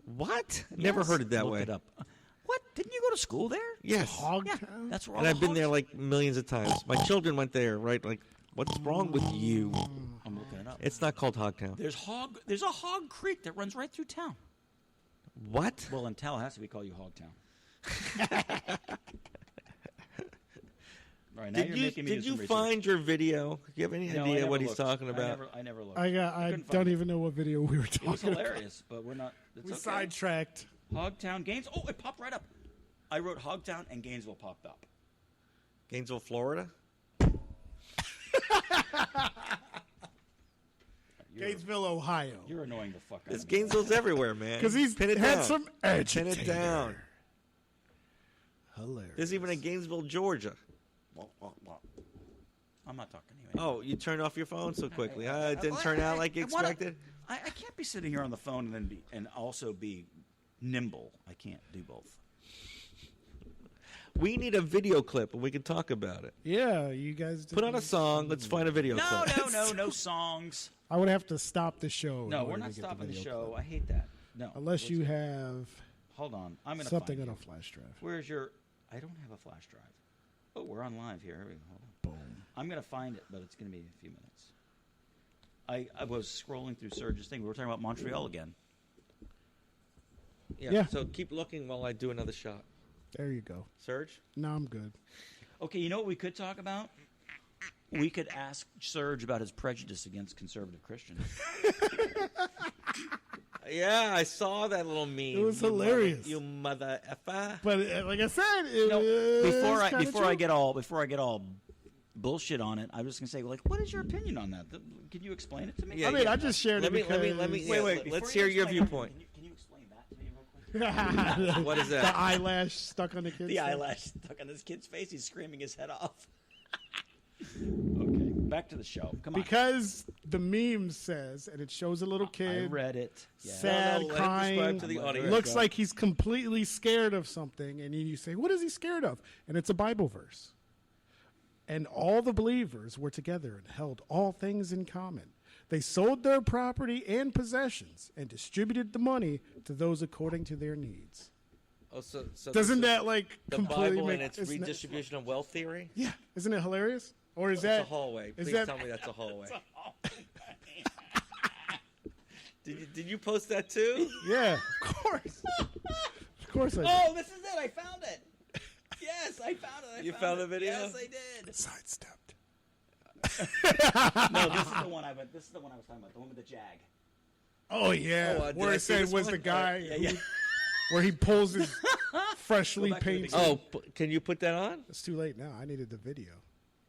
What? Never heard it that Look way. it up. What? Didn't you go to school there? Yes. Hogtown. Yeah, that's where all And the I've been hogs- there like millions of times. My children went there, right? Like, what's wrong with you? I'm looking it up. It's not called Hogtown. There's a hog creek that runs right through town. What? Well, in Tallahassee, we call you Hogtown. All right, now you're making me do Did some you research. find your video? Do you have any No, I idea never what he's looked. talking about? I never looked. I couldn't don't find it. even know what video we were It was talking about. hilarious, but we're not. It's We okay. sidetracked. Hogtown, Gainesville. Oh, it popped right up. I wrote Hogtown and Gainesville popped up. Gainesville, Florida? Gainesville, Ohio. You're annoying the fuck out It's of me. Gainesville's everywhere, man. Because he's Pin it had down. some edge. Pin it down. Hilarious. There's even a Gainesville, Georgia. I'm not talking to you. Oh, you turned off your phone so quickly. It didn't turn out like you expected? I can't be sitting here on the phone and also be nimble. I can't do both. We need a video clip and we can talk about it. Yeah, you guys. Put on a song. Let's find a video clip. No songs. I would have to stop the show. in No, order we're to not get stopping the video show. clip. I hate that. No. Unless you have Hold on. I'm going to something find on a you. flash drive. Where's your... I don't have a flash drive. Oh, we're on live here. Here we go. Hold on. Boom. I'm going to find it, but it's going to be a few minutes. I was scrolling through Serge's thing. We were talking about Montreal again. Yeah. So keep looking while I do another shot. There you go. Serge? No, I'm good. Okay, you know what we could talk about? We could ask Serge about his prejudice against conservative Christians. Yeah, I saw that little meme. It was hilarious. You mother effer. But like I said, it No, is before I get all bullshit on it, I was just gonna say, like, what is your opinion on that? Can you explain it to me? Yeah, I mean, yeah. I just shared Let it me. because Wait. Before Let's you hear your explain it, viewpoint. Can you explain that to me real quick? What is the that? eyelash stuck on the kid's The face. eyelash stuck on this kid's face. He's screaming his head off. Okay, back to the show. Come on. Because the meme says, and it shows a little I kid read it. Yeah. sad, No, let him crying, describe to the audience. looks like he's completely scared of something, and then you say, what is he scared of? And it's a Bible verse. And all the believers were together and held all things in common. They sold their property and possessions and distributed the money to those according to their needs. Oh, so Doesn't this is that like the completely Bible make and its isn't it- redistribution of wealth theory? Yeah, isn't it hilarious? Or is It's that a hallway. is Please that- tell me that's a hallway. Did you post that too? Yeah, of course. Of course I did. Oh, this is it. I found it. Yes, I found it. You found the video? Yes, I did. Sidestepped. No, this is the one I went. This is the one I was talking about. The one with the jag. Oh yeah, Oh, did where I it see said this was one? the guy Yeah. where he pulls his freshly Go back to the painted. beginning. Oh, can you put that on? It's too late now. I needed the video.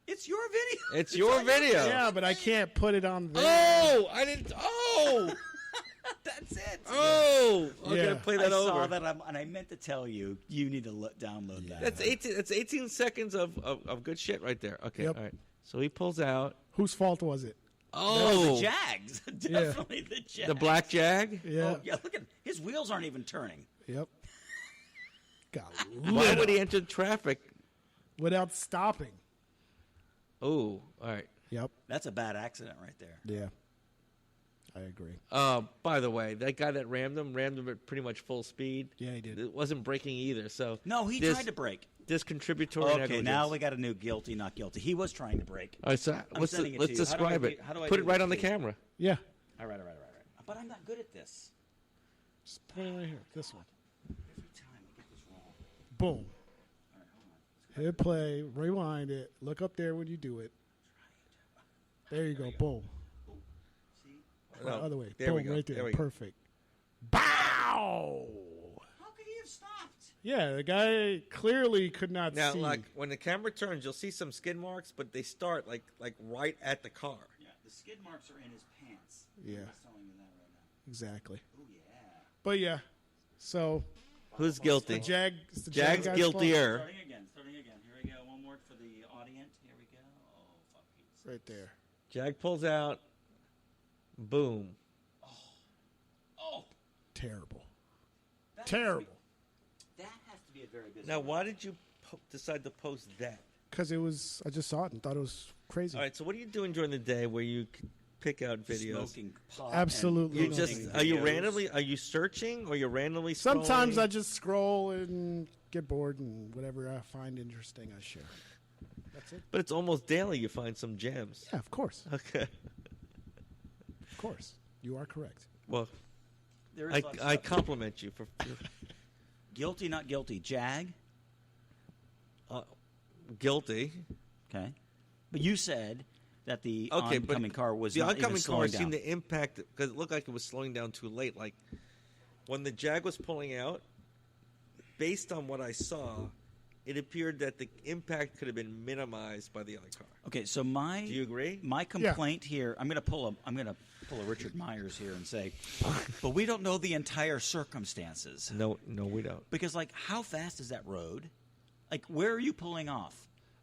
It's your video. It's your video. Yeah, but I can't put it on there. Oh, I didn't. Oh, That's it. oh. I'm Yeah. gonna play I that saw over. that, and I meant to tell you. You need to download that. That's 18. That's 18 seconds of good shit right there. Okay, Yep. all right. So he pulls out. Whose fault was it? Oh, The Jags. Definitely the Jags. the black jag. Yeah. Oh, yeah, look at his wheels aren't even turning. Yep. Got Why lit would up he enter traffic? without stopping. Oh, all right. Yep. That's a bad accident right there. Yeah. I agree. By the way, that guy that rammed him at pretty much full speed. Yeah, he did. It wasn't braking either. So No, he this, tried to brake. This contributory Okay, negligence. now we got a new guilty, not guilty. He was trying to brake. All right, so I'm sending it to let's you. How do I describe do- it. how do I Put do it right this, on the please? Yeah. camera. All right. But I'm not good at this. Just put it right here. This one. boom. Hit play, rewind it, look up there when you do it. There you go, boom. No, Other way, there we boom, go. right there, There we go. perfect. Bow! How could he have stopped? Yeah, the guy clearly could not Now, see. like when the camera turns, you'll see some skid marks, but they start like right at the car. Yeah, the skid marks are in his pants. Yeah. He's telling you that right now. Exactly. Oh yeah. But yeah, so Who's guilty? it's the Jag's guy's guiltier. Starting again. Here we go. One more for the audience. Here we go. Oh fuck. fault. Right there. Jag pulls out. Boom. Oh. Terrible. That Terrible. That has to be a very busy. Now, why did you decide to post that? Because I just saw it and thought it was crazy. All right. So, what are you doing during the day where you pick out videos? Smoking pot. Absolutely You not. just are you searching or you're randomly? Sometimes scrolling? I just scroll and get bored, and whatever I find interesting, I share. That's it. But it's almost daily. You find some gems. Yeah, of course. Okay. Of course. You are correct. Well, There is lots of I stuff. compliment you for Guilty, not guilty. Jag. guilty. Okay. But you said that the Okay, oncoming but car was the not oncoming even slowing car seemed down. to impact because it looked like it was slowing down too late. Like when the Jag was pulling out, based on what I saw, it appeared that the impact could have been minimized by the other car. Okay, so Do you agree? my complaint here, I'm going to pull a Richard Myers here and say, but we don't know the entire circumstances. No, we don't. Because, like, how fast is that road? Like, where are you pulling off?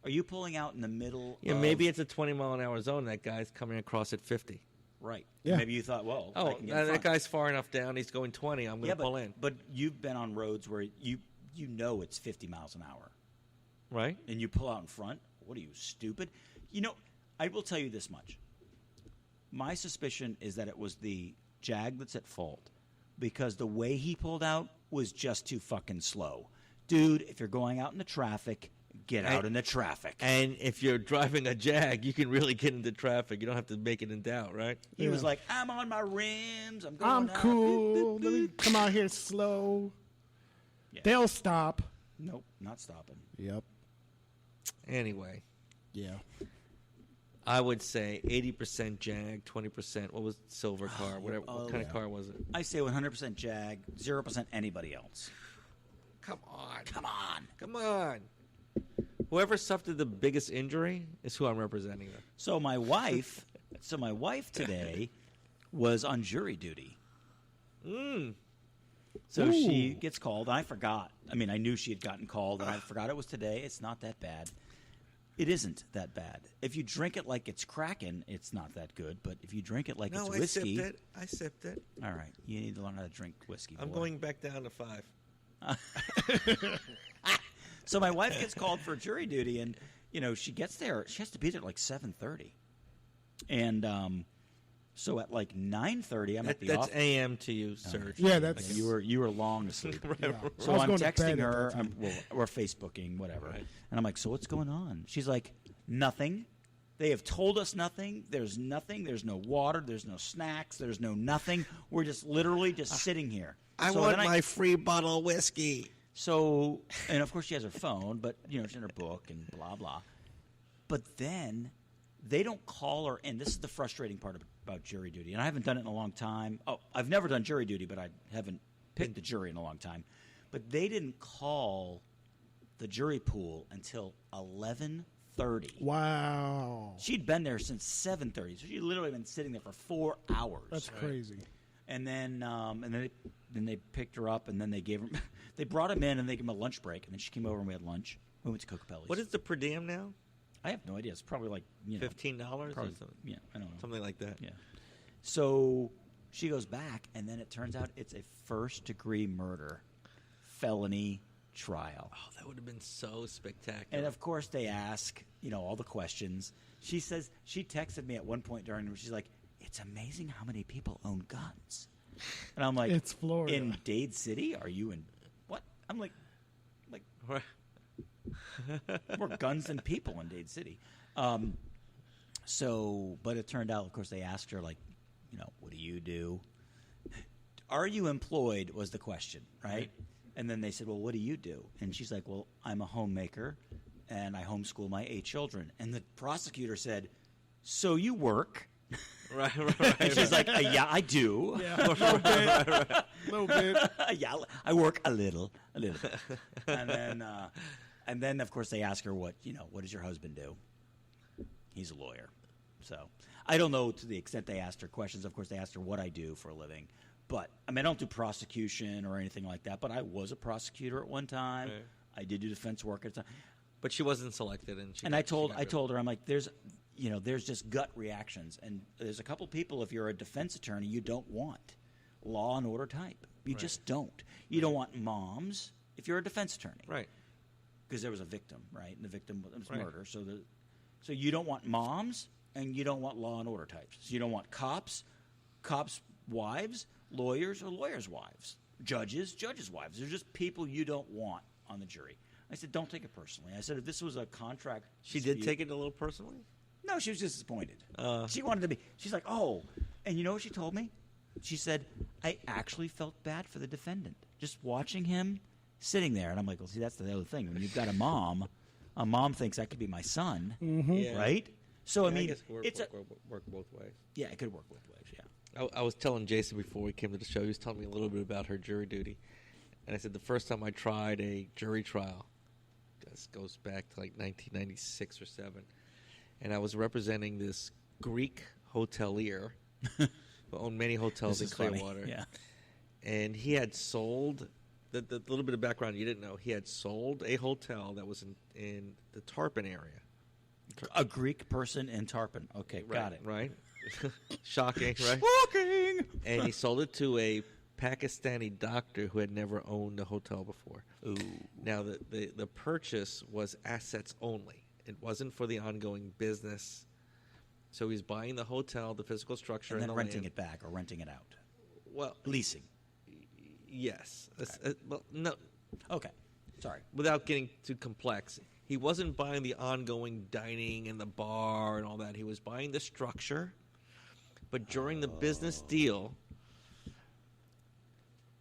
Are you pulling out in the middle? Yeah, of, maybe it's a 20-mile-an-hour zone. That guy's coming across at 50. right. Yeah. Maybe you thought, well, I Oh, can get in that front. guy's far enough down. He's going 20. I'm going yeah, to pull in. But you've been on roads where you know it's 50 miles an hour, Right? and you pull out in front. What are you, stupid? You know, I will tell you this much. My suspicion is that it was the Jag that's at fault because the way he pulled out was just too fucking slow. Dude, if you're going out in the traffic, get out in the traffic. And if you're driving a Jag, you can really get into traffic. You don't have to make it in doubt, right? He was like, I'm on my rims. I'm going I'm out. cool. Let me come out here slow. Yeah. They'll stop. Nope, not stopping. Yep. Anyway, Yeah. I would say 80% Jag, 20%. What was the silver car? Whatever. What kind of car was it? I say 100% Jag, 0% anybody else. Come on. Come on. Come on. Whoever suffered the biggest injury is who I'm representing. Them. So my wife today was on jury duty. So she gets called. I forgot. I mean, I knew she had gotten called, and I forgot it was today. It's not that bad. It isn't that bad. If you drink it like it's Kraken, it's not that good. But if you drink it like it's whiskey, I sipped it. all right, you need to learn how to drink whiskey. I'm boy. going back down to 5. So my wife gets called for jury duty, and she gets there. She has to be there at like 7:30, and so at like 9:30, I'm at the That's office. AM to you, Serge. Yeah, that's You were long asleep. Yeah. So I was I'm going to texting bed at her, that time. or Facebooking, whatever. And I'm like, so what's going on? She's like, nothing. They have told us nothing. There's nothing. There's no water. There's no snacks. There's no nothing. We're just literally just sitting here. I So want then my free bottle of whiskey. So, and of course she has her phone, but, she's in her book and blah, blah. But then they don't call her in. This is the frustrating part about jury duty. And I haven't done it in a long time. Oh, I've never done jury duty, but I haven't picked a jury in a long time. But they didn't call the jury pool until 11:30. Wow. She'd been there since 7:30, so she'd literally been sitting there for 4 hours. That's crazy. And then they picked her up, and then they gave her, they brought him in, and they gave him a lunch break, and then she came over and we had lunch. We went to Cocopelli's. What is the per diem now? I have no idea. It's probably like $15 or probably, something? yeah, I don't know. Something like that. Yeah. So she goes back, and then it turns out it's a first-degree murder felony trial. Oh, that would have been so spectacular. And of course, they ask, all the questions. She says she texted me at one point during. She's like, "It's amazing how many people own guns." And I'm like, It's Florida. In Dade City? Are you in what? I'm like more guns than people in Dade City. But it turned out, of course, they asked her, like, what do you do? Are you employed was the question, right? And then they said, well, what do you do? And she's like, well, I'm a homemaker, and I homeschool my 8 children. And the prosecutor said, so you work? Right. And she's like, yeah, I do. Yeah, a little bit. A little bit. Yeah, I work a little. And then, of course, they ask her, what does your husband do? He's a lawyer. So I don't know to the extent they asked her questions. Of course, they asked her what I do for a living. But, I don't do prosecution or anything like that, but I was a prosecutor at one time. Right. I did do defense work at the time. But she wasn't selected, and I told her, I'm like, there's just gut reactions, and there's a couple people, if you're a defense attorney, you don't want law and order type. You just don't. You don't want moms if you're a defense attorney, right? Because there was a victim, right? And the victim was Right. murder. So you don't want moms, and you don't want law and order types. So you don't want cops' wives, lawyers, or lawyers' wives, judges' wives. They're just people you don't want on the jury. I said, don't take it personally. I said, if this was a contract She dispute, did take it a little personally. no, she was disappointed. She wanted to be. She's like, oh. And you know what she told me? She said, I actually felt bad for the defendant. Just watching him sitting there. And I'm like, well, see, that's the other thing. When you've got a mom thinks that could be my son, Yeah. right? So, I Yeah, mean, guess it it's work both ways. yeah, it could work both ways, yeah. I was telling Jason before we came to the show, he was telling me a little bit about her jury duty. And I said the first time I tried a jury trial, this goes back to like 1996 or 7, and I was representing this Greek hotelier who owned many hotels in This is funny, Clearwater. yeah. And he had sold, the little bit of background you didn't know, he had sold a hotel that was in the Tarpon area. A Greek person in Tarpon. Okay, got it. Right? Shocking, right? Shocking! And he sold it to a Pakistani doctor who had never owned a hotel before. Ooh. Now, the purchase was assets only. It wasn't for the ongoing business. So he's buying the hotel, the physical structure, And then the renting land. it back or renting it out. Well, Leasing. yes. Well, no, Okay. Sorry. without getting too complex, he wasn't buying the ongoing dining and the bar and all that. He was buying the structure. But during the business deal,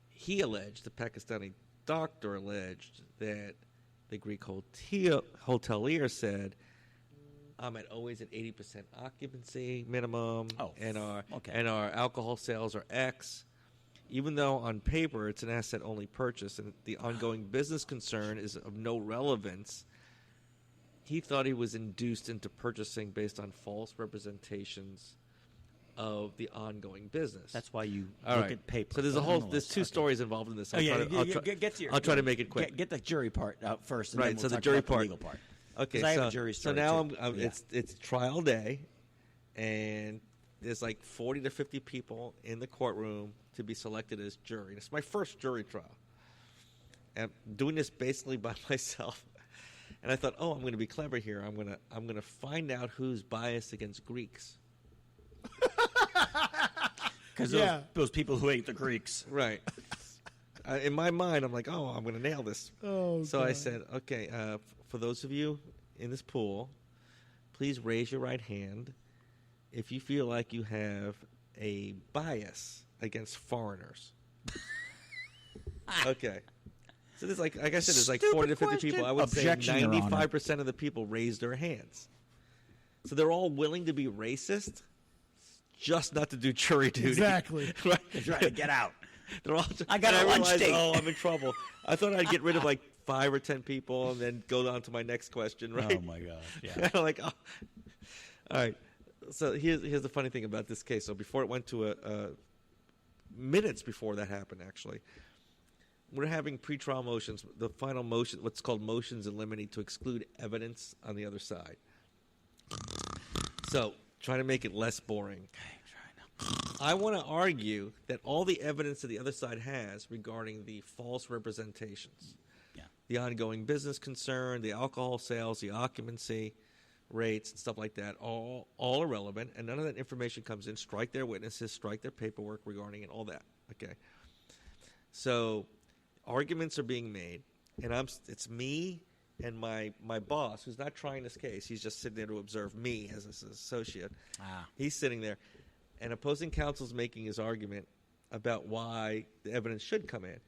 he alleged, the Pakistani doctor alleged, that the Greek hotelier said, I'm always at 80% occupancy minimum, Oh, and okay. our alcohol sales are X. Even though on paper it's an asset-only purchase and the ongoing business concern is of no relevance, he thought he was induced into purchasing based on false representations of the ongoing business. That's why you All look right. at paper. So there's Nonetheless, two okay. stories involved in this. Oh, yeah, I'll try to make it quick. Get the jury part out first, and Right, then we'll so the talk jury about part. the legal part. Okay, 'Cause I have so, a jury so story, now too. I'm Yeah. it's trial day, and there's like 40 to 50 people in the courtroom to be selected as jury. It's my first jury trial, and I'm doing this basically by myself. And I thought, oh, I'm going to be clever here. I'm going to find out who's biased against Greeks. Because Yeah. those people who hate the Greeks. Right. In my mind, I'm like, oh, I'm going to nail this. Oh, So I God. said, okay, for those of you in this pool, please raise your right hand if you feel like you have a bias against foreigners. Okay. So there's like I said, there's like 40 to 50 people. I would Objection, say Your Honor. 95% of the people raised their hands. So they're all willing to be racist, just not to do jury duty. Exactly. Right? They're trying to get out. They're all. I got and a lunch realized, date. Oh, I'm in trouble. I thought I'd get rid of like 5 or 10 people and then go on to my next question. Right? Oh, my God. Yeah. I'm like, oh. All right. So here's the funny thing about this case. So before it went to minutes before that happened, actually, we're having pretrial motions. The final motion, what's called motions in limine, to exclude evidence on the other side. So trying to make it less boring. I want to argue that all the evidence that the other side has regarding the false representations, Yeah. the ongoing business concern, the alcohol sales, the occupancy rates, and stuff like that, all irrelevant, and none of that information comes in. Strike their witnesses, strike their paperwork regarding it, all that. Okay. So arguments are being made, and it's me and my boss, who's not trying this case. He's just sitting there to observe me as an associate. Ah. He's sitting there, and opposing counsel's making his argument about why the evidence should come in.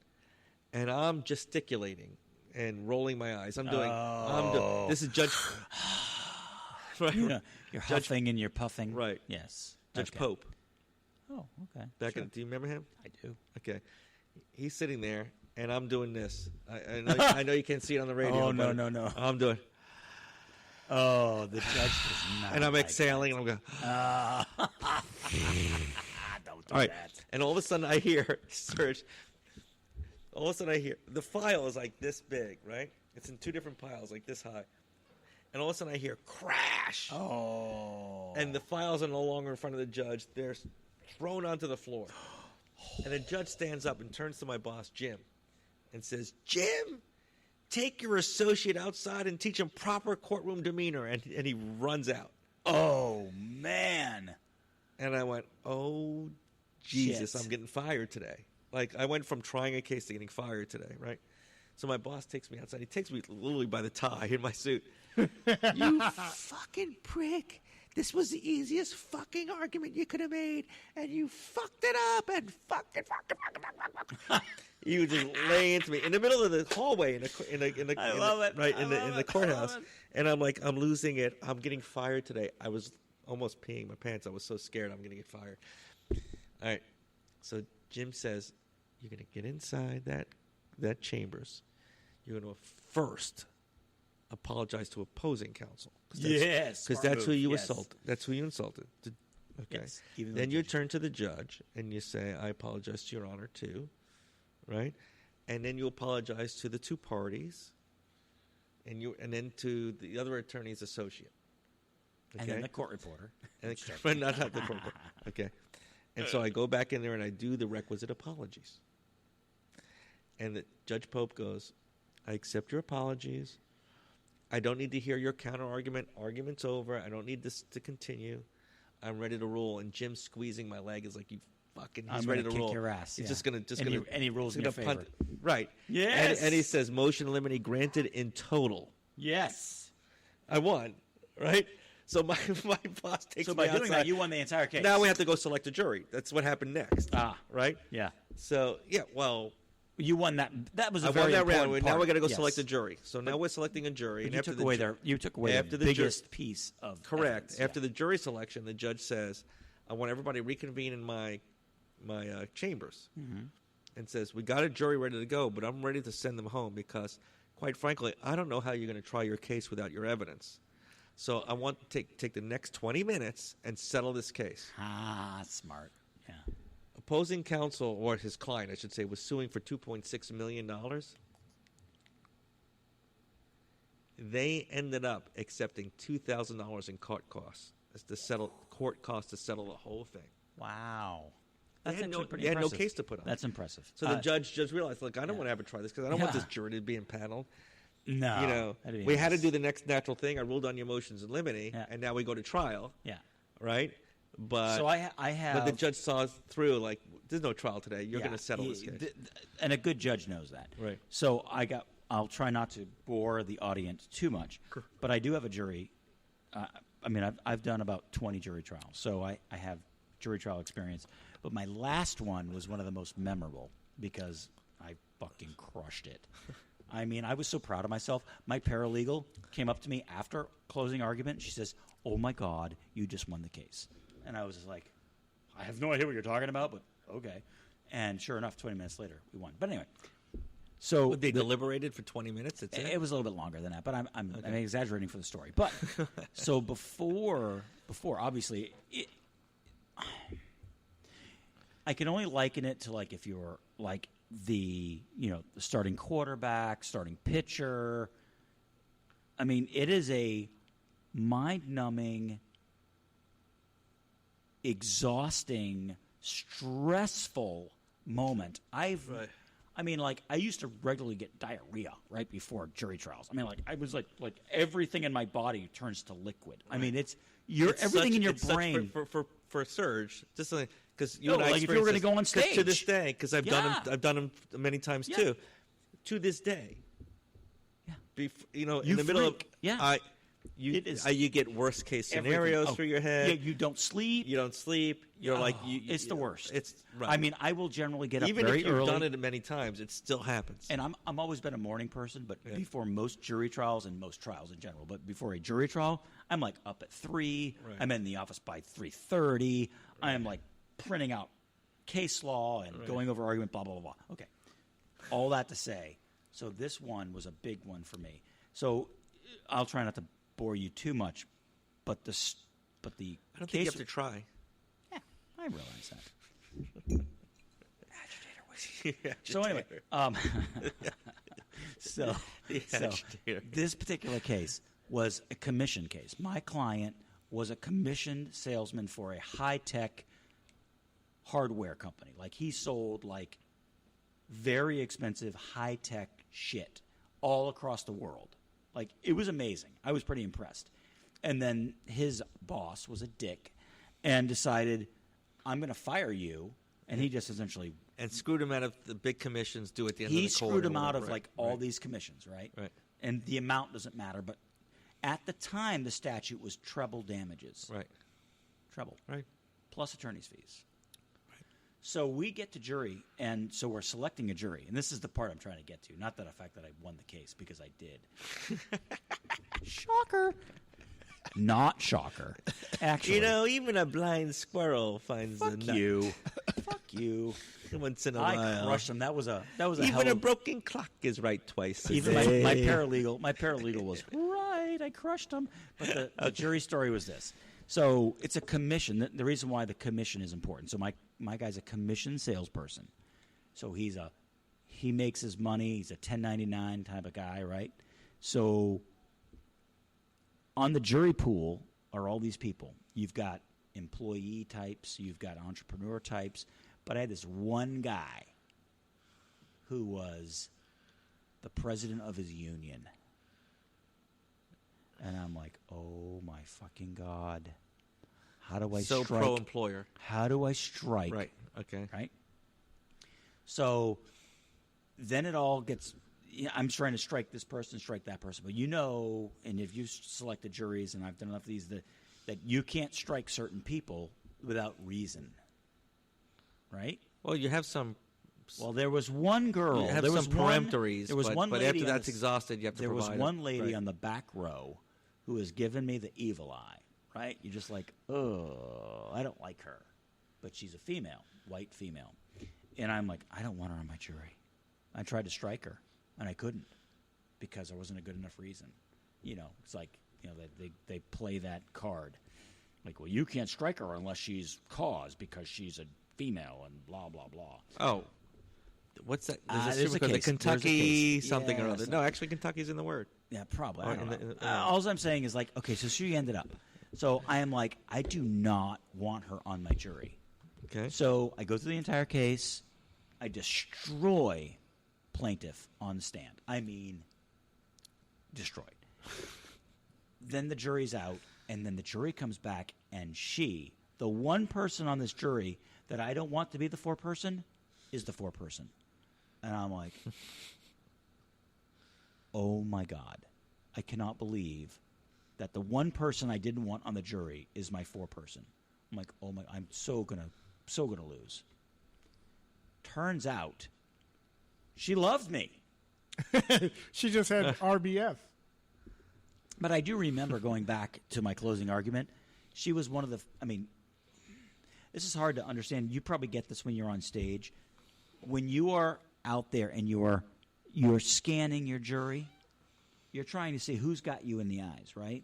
and I'm gesticulating and rolling my eyes. I'm doing. This is Judge. Right, You're huffing and you're puffing. Right. Yes. Judge Okay. Pope. Oh, okay. Back Sure. in, do you remember him? I do. Okay. He's sitting there, and I'm doing this. I know you can't see it on the radio. Oh, no, but no. I'm doing. Oh, the judge does not. And I'm like exhaling, and I'm going. Don't do All right. that. And all of a sudden, I hear Serge. All of a sudden, I hear the file is like this big, right? It's in two different piles, like this high. And all of a sudden, I hear crash. Oh. And the files are no longer in front of the judge. They're thrown onto the floor. And the judge stands up and turns to my boss, Jim, and says, Jim, take your associate outside and teach him proper courtroom demeanor. And he runs out. Oh, man. And I went, oh, Jesus, Shit. I'm getting fired today. Like, I went from trying a case to getting fired today, right? So my boss takes me outside. He takes me literally by the tie in my suit. You fucking prick. This was the easiest fucking argument you could have made, and you fucked it up and fuck. You would just lay into me in the middle of the hallway in the I love it. right I in love the it. courthouse, I love it. and I'm like, I'm losing it. I'm getting fired today. I was almost peeing my pants. I was so scared I'm going to get fired. All right. So Jim says, you're going to get inside that chambers. You're going to first apologize to opposing counsel. Yes, Because smart that's who move. you Yes. assaulted. That's who you insulted. Okay. Yes, even Then though you judge- turn to the judge and you say, I apologize to Your Honor, too. Right? And then you apologize to the two parties and then to the other attorney's associate. And then the court reporter. And not the court. Okay. And so I go back in there and I do the requisite apologies. And the Judge Pope goes, I accept your apologies. I don't need to hear your counter argument. Argument's over. I don't need this to continue. I'm ready to rule. And Jim's squeezing my leg is like, you fucking, he's I'm ready gonna to kick roll. your ass, He's yeah. just going to, And he rules in your favor. Right. Yes. And he says, motion limine granted in total. Yes. I won. Right? So my boss takes So me by doing outside. that, you won the entire case. Now we have to go select a jury. That's what happened next. Right? Yeah. So, yeah, well, You won that. That was a I very won that important round. part. Now we got to go Yes. select a jury. So now we're selecting a jury. But And you took away after the the ju- biggest piece of Correct. evidence, After yeah. the jury selection, the judge says, I want everybody to reconvene in my chambers. Mm-hmm. And says, we got a jury ready to go, but I'm ready to send them home because, quite frankly, I don't know how you're going to try your case without your evidence. So I want to take the next 20 minutes and settle this case. Smart. Yeah. Opposing counsel, or his client, I should say, was suing for $2.6 million. They ended up accepting $2,000 in court costs to settle the whole thing. Wow. They That's had actually no- pretty they had no impressive. case to put on. That's impressive. So the judge just realized, look, I don't want to have a try this because I don't want this jury to be impaneled. No. You know, that'd be we had to nice. do the next natural thing. I ruled on your motions in limine, Yeah. and now we go to trial, Yeah. right? But So I have. but the judge saw through, like, there's no trial today. You're yeah, going to settle this case. And a good judge knows that. Right. So I'll try not to bore the audience too much, but I do have a jury. I mean, I've done about 20 jury trials, so I have jury trial experience. But my last one was one of the most memorable because I fucking crushed it. I mean, I was so proud of myself. My paralegal came up to me after closing argument. She says, "Oh my God, you just won the case." And I was just like, I have no idea what you're talking about, but okay. And sure enough, 20 minutes later, we won. But anyway, so They deliberated for 20 minutes. That's it was a little bit longer than that, but I'm exaggerating for the story. But so before obviously, I can only liken it to like if you're like the starting quarterback, starting pitcher. I mean, it is a mind-numbing, exhausting, stressful moment. I mean, like, I used to regularly get diarrhea right before jury trials. I mean, like, I was like everything in my body turns to liquid. I mean, it's everything in your brain. For Serge, just because you No, and I like if you were experienced gonna go on this, 'cause to stage. this day, because I've done them many times too. To this day, Yeah. in You the middle freak. Yeah. It is You get worst case everything. scenarios Oh, through your head. Yeah, you don't sleep. You don't sleep. You're like It's the worst. It's right. I mean, I will generally get up even very if you've early. done it many times, it still happens. And I'm always been a morning person, but before most jury trials and most trials in general, but before a jury trial, I'm like up at 3. Right. I'm in the office by 3:30. I am like printing out case law and going over argument, blah blah blah blah. Okay, all that to say, so this one was a big one for me. So I'll try not to bore you too much, but the I don't think you case, have to try. yeah, I realize that. Yeah, So anyway, so this particular case was a commission case. My client was a commissioned salesman for a high-tech hardware company. Like he sold like very expensive high-tech shit all across the world. Like it was amazing. I was pretty impressed. And then his boss was a dick and decided, I'm going to fire you. And he just essentially and screwed him out of the big commissions due at the end of the he quarter. screwed him or out of whatever, like right, all right. these commissions, right? Right. And the amount doesn't matter, but at the time the statute was treble damages. Right. Treble. Right. Plus attorney's fees. So we get to jury, and so we're selecting a jury. And this is the part I'm trying to get to. Not the fact that I won the case, because I did. Shocker. Not shocker. Actually. You know, even a blind squirrel finds a fuck nut you. Fuck you. once in a I while. crushed him. That was a Even hell a of, broken clock is right twice. a even day. my paralegal was right. I crushed him. But the jury story was this. So it's a commission. The reason why the commission is important. So my guy's a commission salesperson. So he makes his money. He's a 1099 type of guy, right? So on the jury pool are all these people. You've got employee types. You've got entrepreneur types. But I had this one guy who was the president of his union. And I'm like, oh, my fucking God. How do I so strike? pro-employer. How do I strike? Right. Okay. Right? So then it all gets I'm trying to strike this person, strike that person. But and if you select the juries, and I've done enough of these, that you can't strike certain people without reason. Right? Well, you have some. Well, there was one girl. You have there some was peremptories. There was but, one but lady after on that's this- exhausted, you have to There was provide one it. lady Right. on the back row who was giving me the evil eye. Right? You're just like, oh, I don't like her. But she's a female, white female. And I'm like, I don't want her on my jury. I tried to strike her, and I couldn't because there wasn't a good enough reason. It's like, they play that card. Like, well, you can't strike her unless she's cause because she's a female and blah, blah, blah. Oh. What's that? There's a the case. Kentucky There's a case. something Yeah, or other. something. No, actually, Kentucky's in the word. Yeah, probably. Or I don't in know. the- All I'm saying is, like, okay, so she ended up. So I am like, I do not want her on my jury. Okay. So I go through the entire case. I destroy plaintiff on the stand. I mean, destroyed. Then the jury's out, and then the jury comes back, and the one person on this jury that I don't want to be the foreperson, is the foreperson. And I'm like, oh my God, I cannot believe that the one person I didn't want on the jury is my foreperson. I'm like, oh my, I'm so gonna lose. Turns out, she loved me. She just had RBF. But I do remember going back to my closing argument. She was one of the. I mean, this is hard to understand. You probably get this when you're on stage. When you are out there and you're scanning your jury, you're trying to see who's got you in the eyes, right?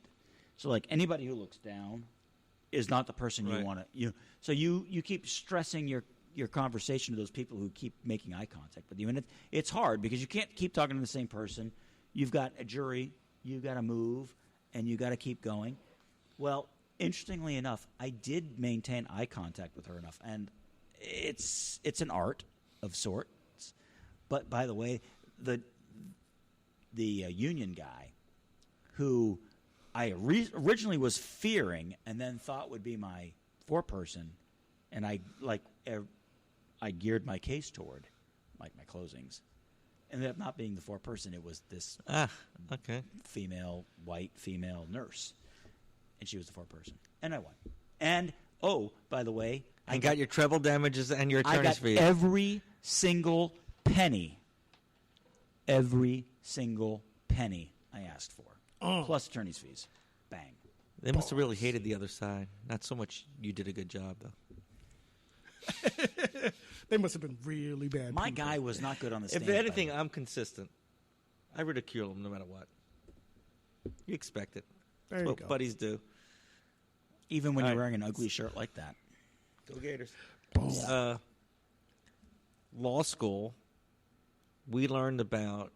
So, like, anybody who looks down is not the person you Right. want to. So you keep stressing your conversation to those people who keep making eye contact with you, and it's hard because you can't keep talking to the same person. You've got a jury, you've got to move, and you got to keep going. Well, interestingly enough, I did maintain eye contact with her enough, and it's an art of sorts. But by the way, the union guy, who I originally was fearing and then thought would be my foreperson, and I geared my case toward, like my closings. ended up not being the foreperson. It was this Okay. white female nurse, and she was the foreperson, and I won. And by the way, I got your treble damages and your I attorney's got fees. every single penny. Every single penny I asked for, plus attorney's fees. Bang. They must have really hated the other side. Not so much you did a good job, though. They must have been really bad. My people. guy was not good on the stand. If anything, I'm consistent. I ridicule him no matter what. You expect it. There That's you what go. buddies do. even when All you're right. wearing an ugly shirt like that. Go Gators. Law school, we learned about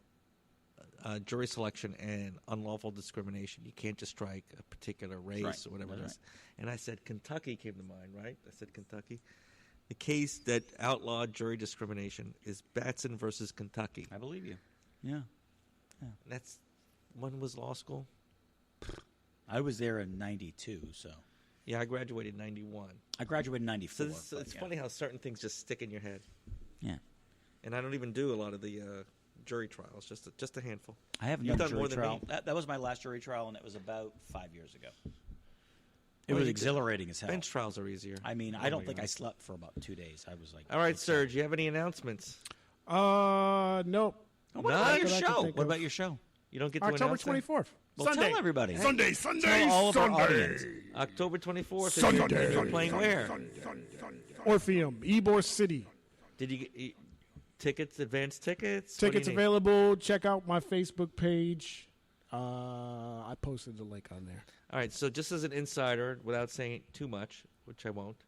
jury selection and unlawful discrimination. You can't just strike a particular race Right. or whatever That's it is. And I said Kentucky came to mind, right? I said Kentucky. The case that outlawed jury discrimination is Batson versus Kentucky. I believe you. Yeah. And that's when was law school? I was there in 92, so. Yeah, I graduated in 91. I graduated in 94. So it's but, funny how certain things just stick in your head. Yeah. And I don't even do a lot of the jury trials, just a handful. I haven't You've done a done more jury than trial. me. That was my last jury trial, and it was about 5 years ago. It Well, was you exhilarating as hell. Bench trials are easier. I mean, Oh I don't my think God. I slept for about 2 days. I was like, All right, so Serge, you have any announcements? Nope. Oh, what None? about your That I can show? think What of. about your show? You don't get to October announce that? 24th. Well, Sunday. tell everybody. Sunday, Tell all of our audience. October 24th. Sunday. You're playing where? Orpheum, Ybor City. Did you get tickets, advanced tickets? What do Tickets you need? available. Check out my Facebook page. I posted the link on there. All right, so just as an insider, without saying too much, which I won't,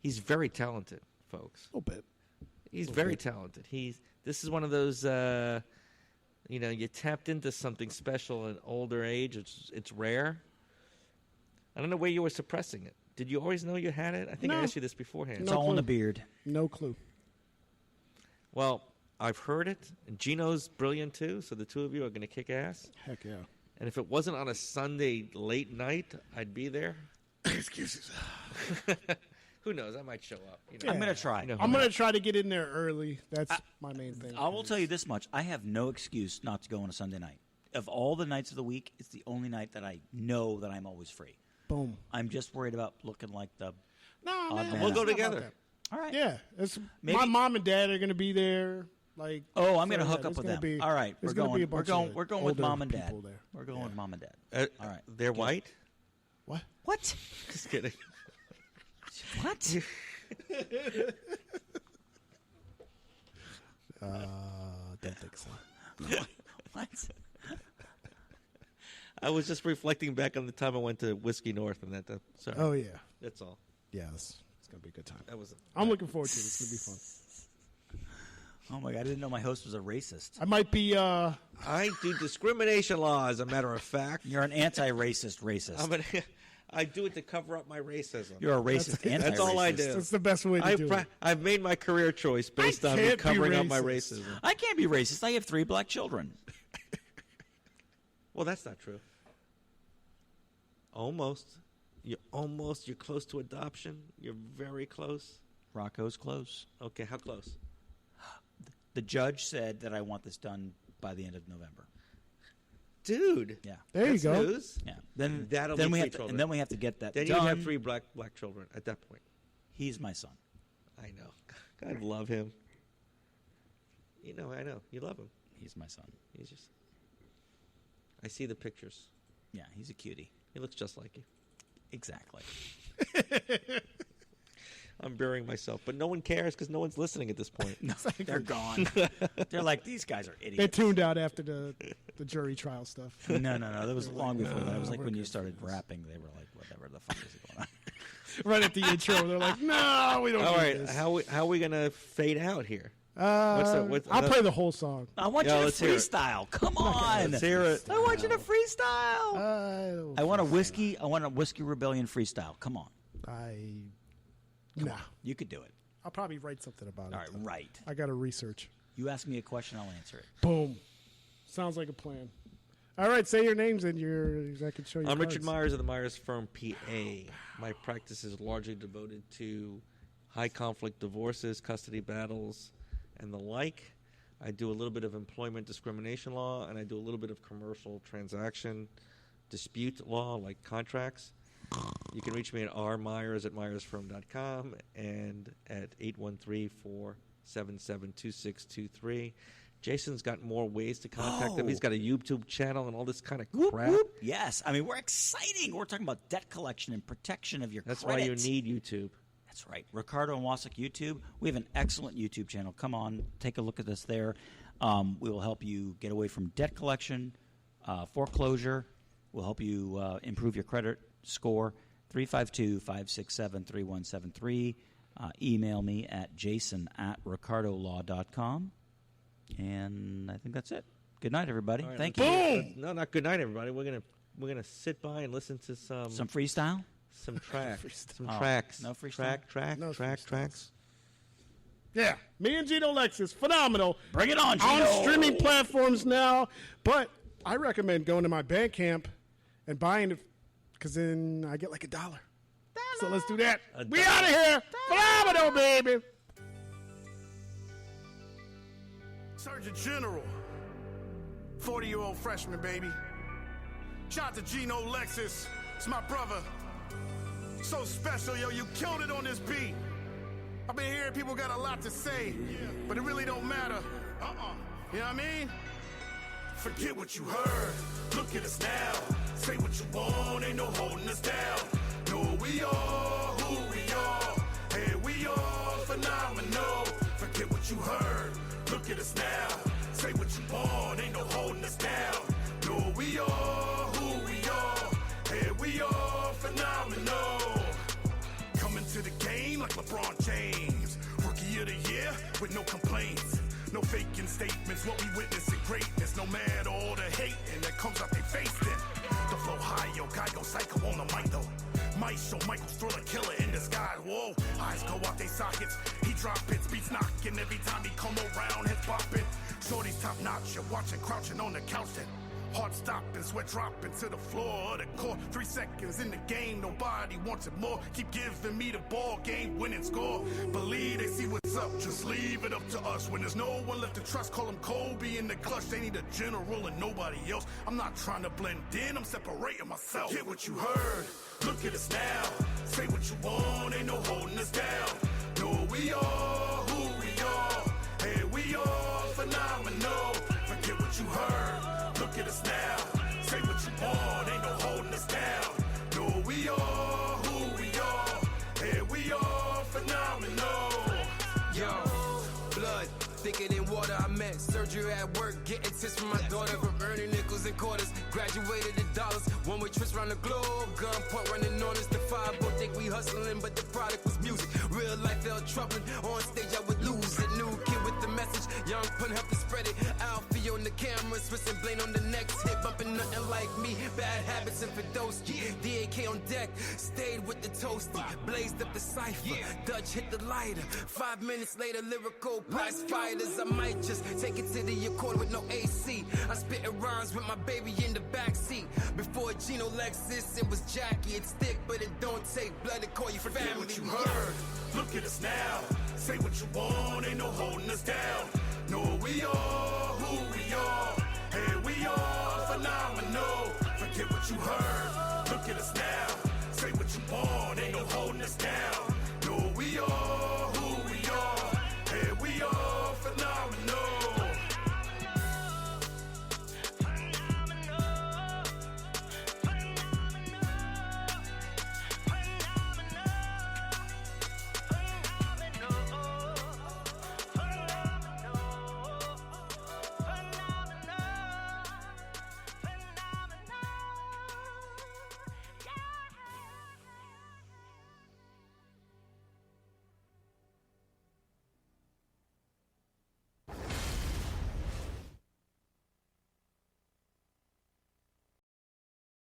he's very talented, folks. A little bit. He's very talented. This is one of those, you tapped into something special at older age. It's rare. I don't know where you were suppressing it. Did you always know you had it? I think I No. asked you this beforehand. It's No all in the clue. beard. No clue. Well, I've heard it. And Gino's brilliant too, so the two of you are going to kick ass. Heck yeah. And if it wasn't on a Sunday late night, I'd be there. Excuses. Who knows? I might show up. I'm going to try. You know, I'm going to try to get in there early. That's my main thing. I will tell you this much. I have no excuse not to go on a Sunday night. Of all the nights of the week, it's the only night that I know that I'm always free. Boom. I'm just worried about looking like the... No, Odd man. man. We'll it's go not about together. that. All right. Yeah. It's, Maybe- my mom and dad are going to be there. Like, Oh, I'm so, going to yeah, hook up there's with gonna them. be- All right. there's We're gonna going, be a we're bunch going, of we're going with older mom and dad. people there. We're going with mom and dad. All right. They're white? What? What? Just kidding. What? Don't think so. What? I was just reflecting back on the time I went to Whiskey North and that. Sorry. Oh, yeah. That's all. Yeah, it's going to be a good time. That was. I'm looking forward to it. It's going to be fun. Oh, my God. I didn't know my host was a racist. I might be, I do discrimination law, as a matter of fact. You're an anti-racist racist. I do it to cover up my racism. You're a racist anti-racist. That's all I do. that's the best way to do it. I've made my career choice based on me can't be covering up my racist. racism. I can't be racist. I have 3 black children. Well, that's not true. Almost. You're close to adoption. You're very close. Rocco's close. Okay, how close? The judge said that I want this done by the end of November. Dude. Yeah. There you That's go. news. Yeah. Then That'll then be we 3 have to, children. and then we have to get that Then done. you have 3 black children at that point. He's my son. I know. I love him. I know. You love him. He's my son. He's just. I see the pictures. Yeah, he's a cutie. He looks just like you. Exactly. I'm burying myself, but no one cares because no one's listening at this point. They're gone. They're like, these guys are They idiots. tuned out after the jury trial stuff. No. That was long before that. It was like when you started rapping, they were like, whatever the fuck is going on? Right at the intro, they're like, "No, we don't." All need right, this. how are we gonna fade out here? what's I'll play the whole song. I want Yeah, you let's to hear it. freestyle. Come on. Let's hear it. I want you to freestyle. I want a whiskey rebellion freestyle. Come on. Nah. You could do it. I'll probably write something about All it. right, though. right. I got to research. You ask me a question, I'll answer it. Boom. Sounds like a plan. All right, say your names and I can show you. I'm Richard cards. Myers of the Myers Firm, PA. My practice is largely devoted to high conflict divorces, custody battles, and the like. I do a little bit of employment discrimination law, and I do a little bit of commercial transaction dispute law, like contracts. You can reach me at rmyers@myersfirm.com and at 813-477-2623. Jason's got more ways to contact him. He's got a YouTube channel and all this kind of crap. Whoop. Yes. I mean, we're exciting. We're talking about debt collection and protection of your That's credit. why you need YouTube. That's right. Ricardo and Wasik YouTube. We have an excellent YouTube channel. Come on, take a look at us there. We will help you get away from debt collection, foreclosure. We'll help you improve your credit score. 352-567-3173. Email me at jason@ricardolaw.com. And I think that's it. Good night, everybody. All right, Thank you. Boom! No, not good night, everybody. We're gonna sit by and listen to some freestyle? tracks. Some Oh, tracks. no freestyle? No Tracks. Yeah, me and Gino Lexus, phenomenal. Bring it on, Gino. On streaming platforms now, but I recommend going to my Bandcamp and buying it because then I get like $1. So let's do that. We out of here. Phenomenal, baby. Surgeon General, 40-year-old freshman, baby. Shout out to Gino Lexus. It's my brother. So special, yo. You killed it on this beat. I've been hearing people got a lot to say, but it really don't matter. You know what I mean? Forget what you heard. Look at us now. Say what you want. Ain't no holding us down. Know who we are, who we are. Hey, we are phenomenal. Forget what you heard. Look at us now. Say what you want. Ain't no holding us down. Know who we are, who we are. Hey, we are phenomenal. Coming to the game like LeBron James. Rookie of the year with no complaints. No faking statements. What we witnessing greatness. No matter all the hating that comes out they faced it. The flow high, yo, guy go psycho on the mic though. Might show Michael's thriller killer in disguise. Whoa, eyes go out they sockets. He drop hits, beats knocking every time he come around, heads popping. Shorty's top notch, you're watching, crouching on the couch then. Heart stopping, sweat dropping to the floor of the court. 3 seconds in the game, nobody wants it more. Keep giving me the ball, game winning score. Believe they see what's up, just leave it up to us. When there's no one left to trust, call him Kobe in the clutch. They need a general and nobody else. I'm not trying to blend in, I'm separating myself. Get what you heard, look at us now. Say what you want, ain't no holding us down. Know who we are, who we are. Hey, we are phenomenal. Forget what you heard. Look at us now. Say what you want. Ain't no holding us down. Know who we are, who we are. Hey, we are phenomenal. Yo, blood thicker than water. I met surgery at work, getting tips from my daughter. From earning nickels and quarters, graduated to dollars. One-way trips around the globe, gunpoint running on us. The 5 boat think we hustling, but the product was music. Real life felt troubling. On stage I would lose it. New kid with the message, young pun help to spread it. Alfie on the camera, Swiss and Blaine on the next hit. Bumping nothing like me, bad habits and Fedosky. DAK on deck, stayed with the toasty. Blazed up the cipher, Dutch hit the lighter. 5 minutes later, lyrical prize fighters. I might just take it to the Accord with no AC. I spit rhymes with my baby in the backseat. Before Gino Lexus, it was Jackie. It's thick, but it don't take blood to call you Forget family. what you heard. Look at us now. Say what you want. Ain't no holding us down. Know who we are, who we are. Hey, we are phenomenal. Forget what you heard. Look at us now. Say what you want.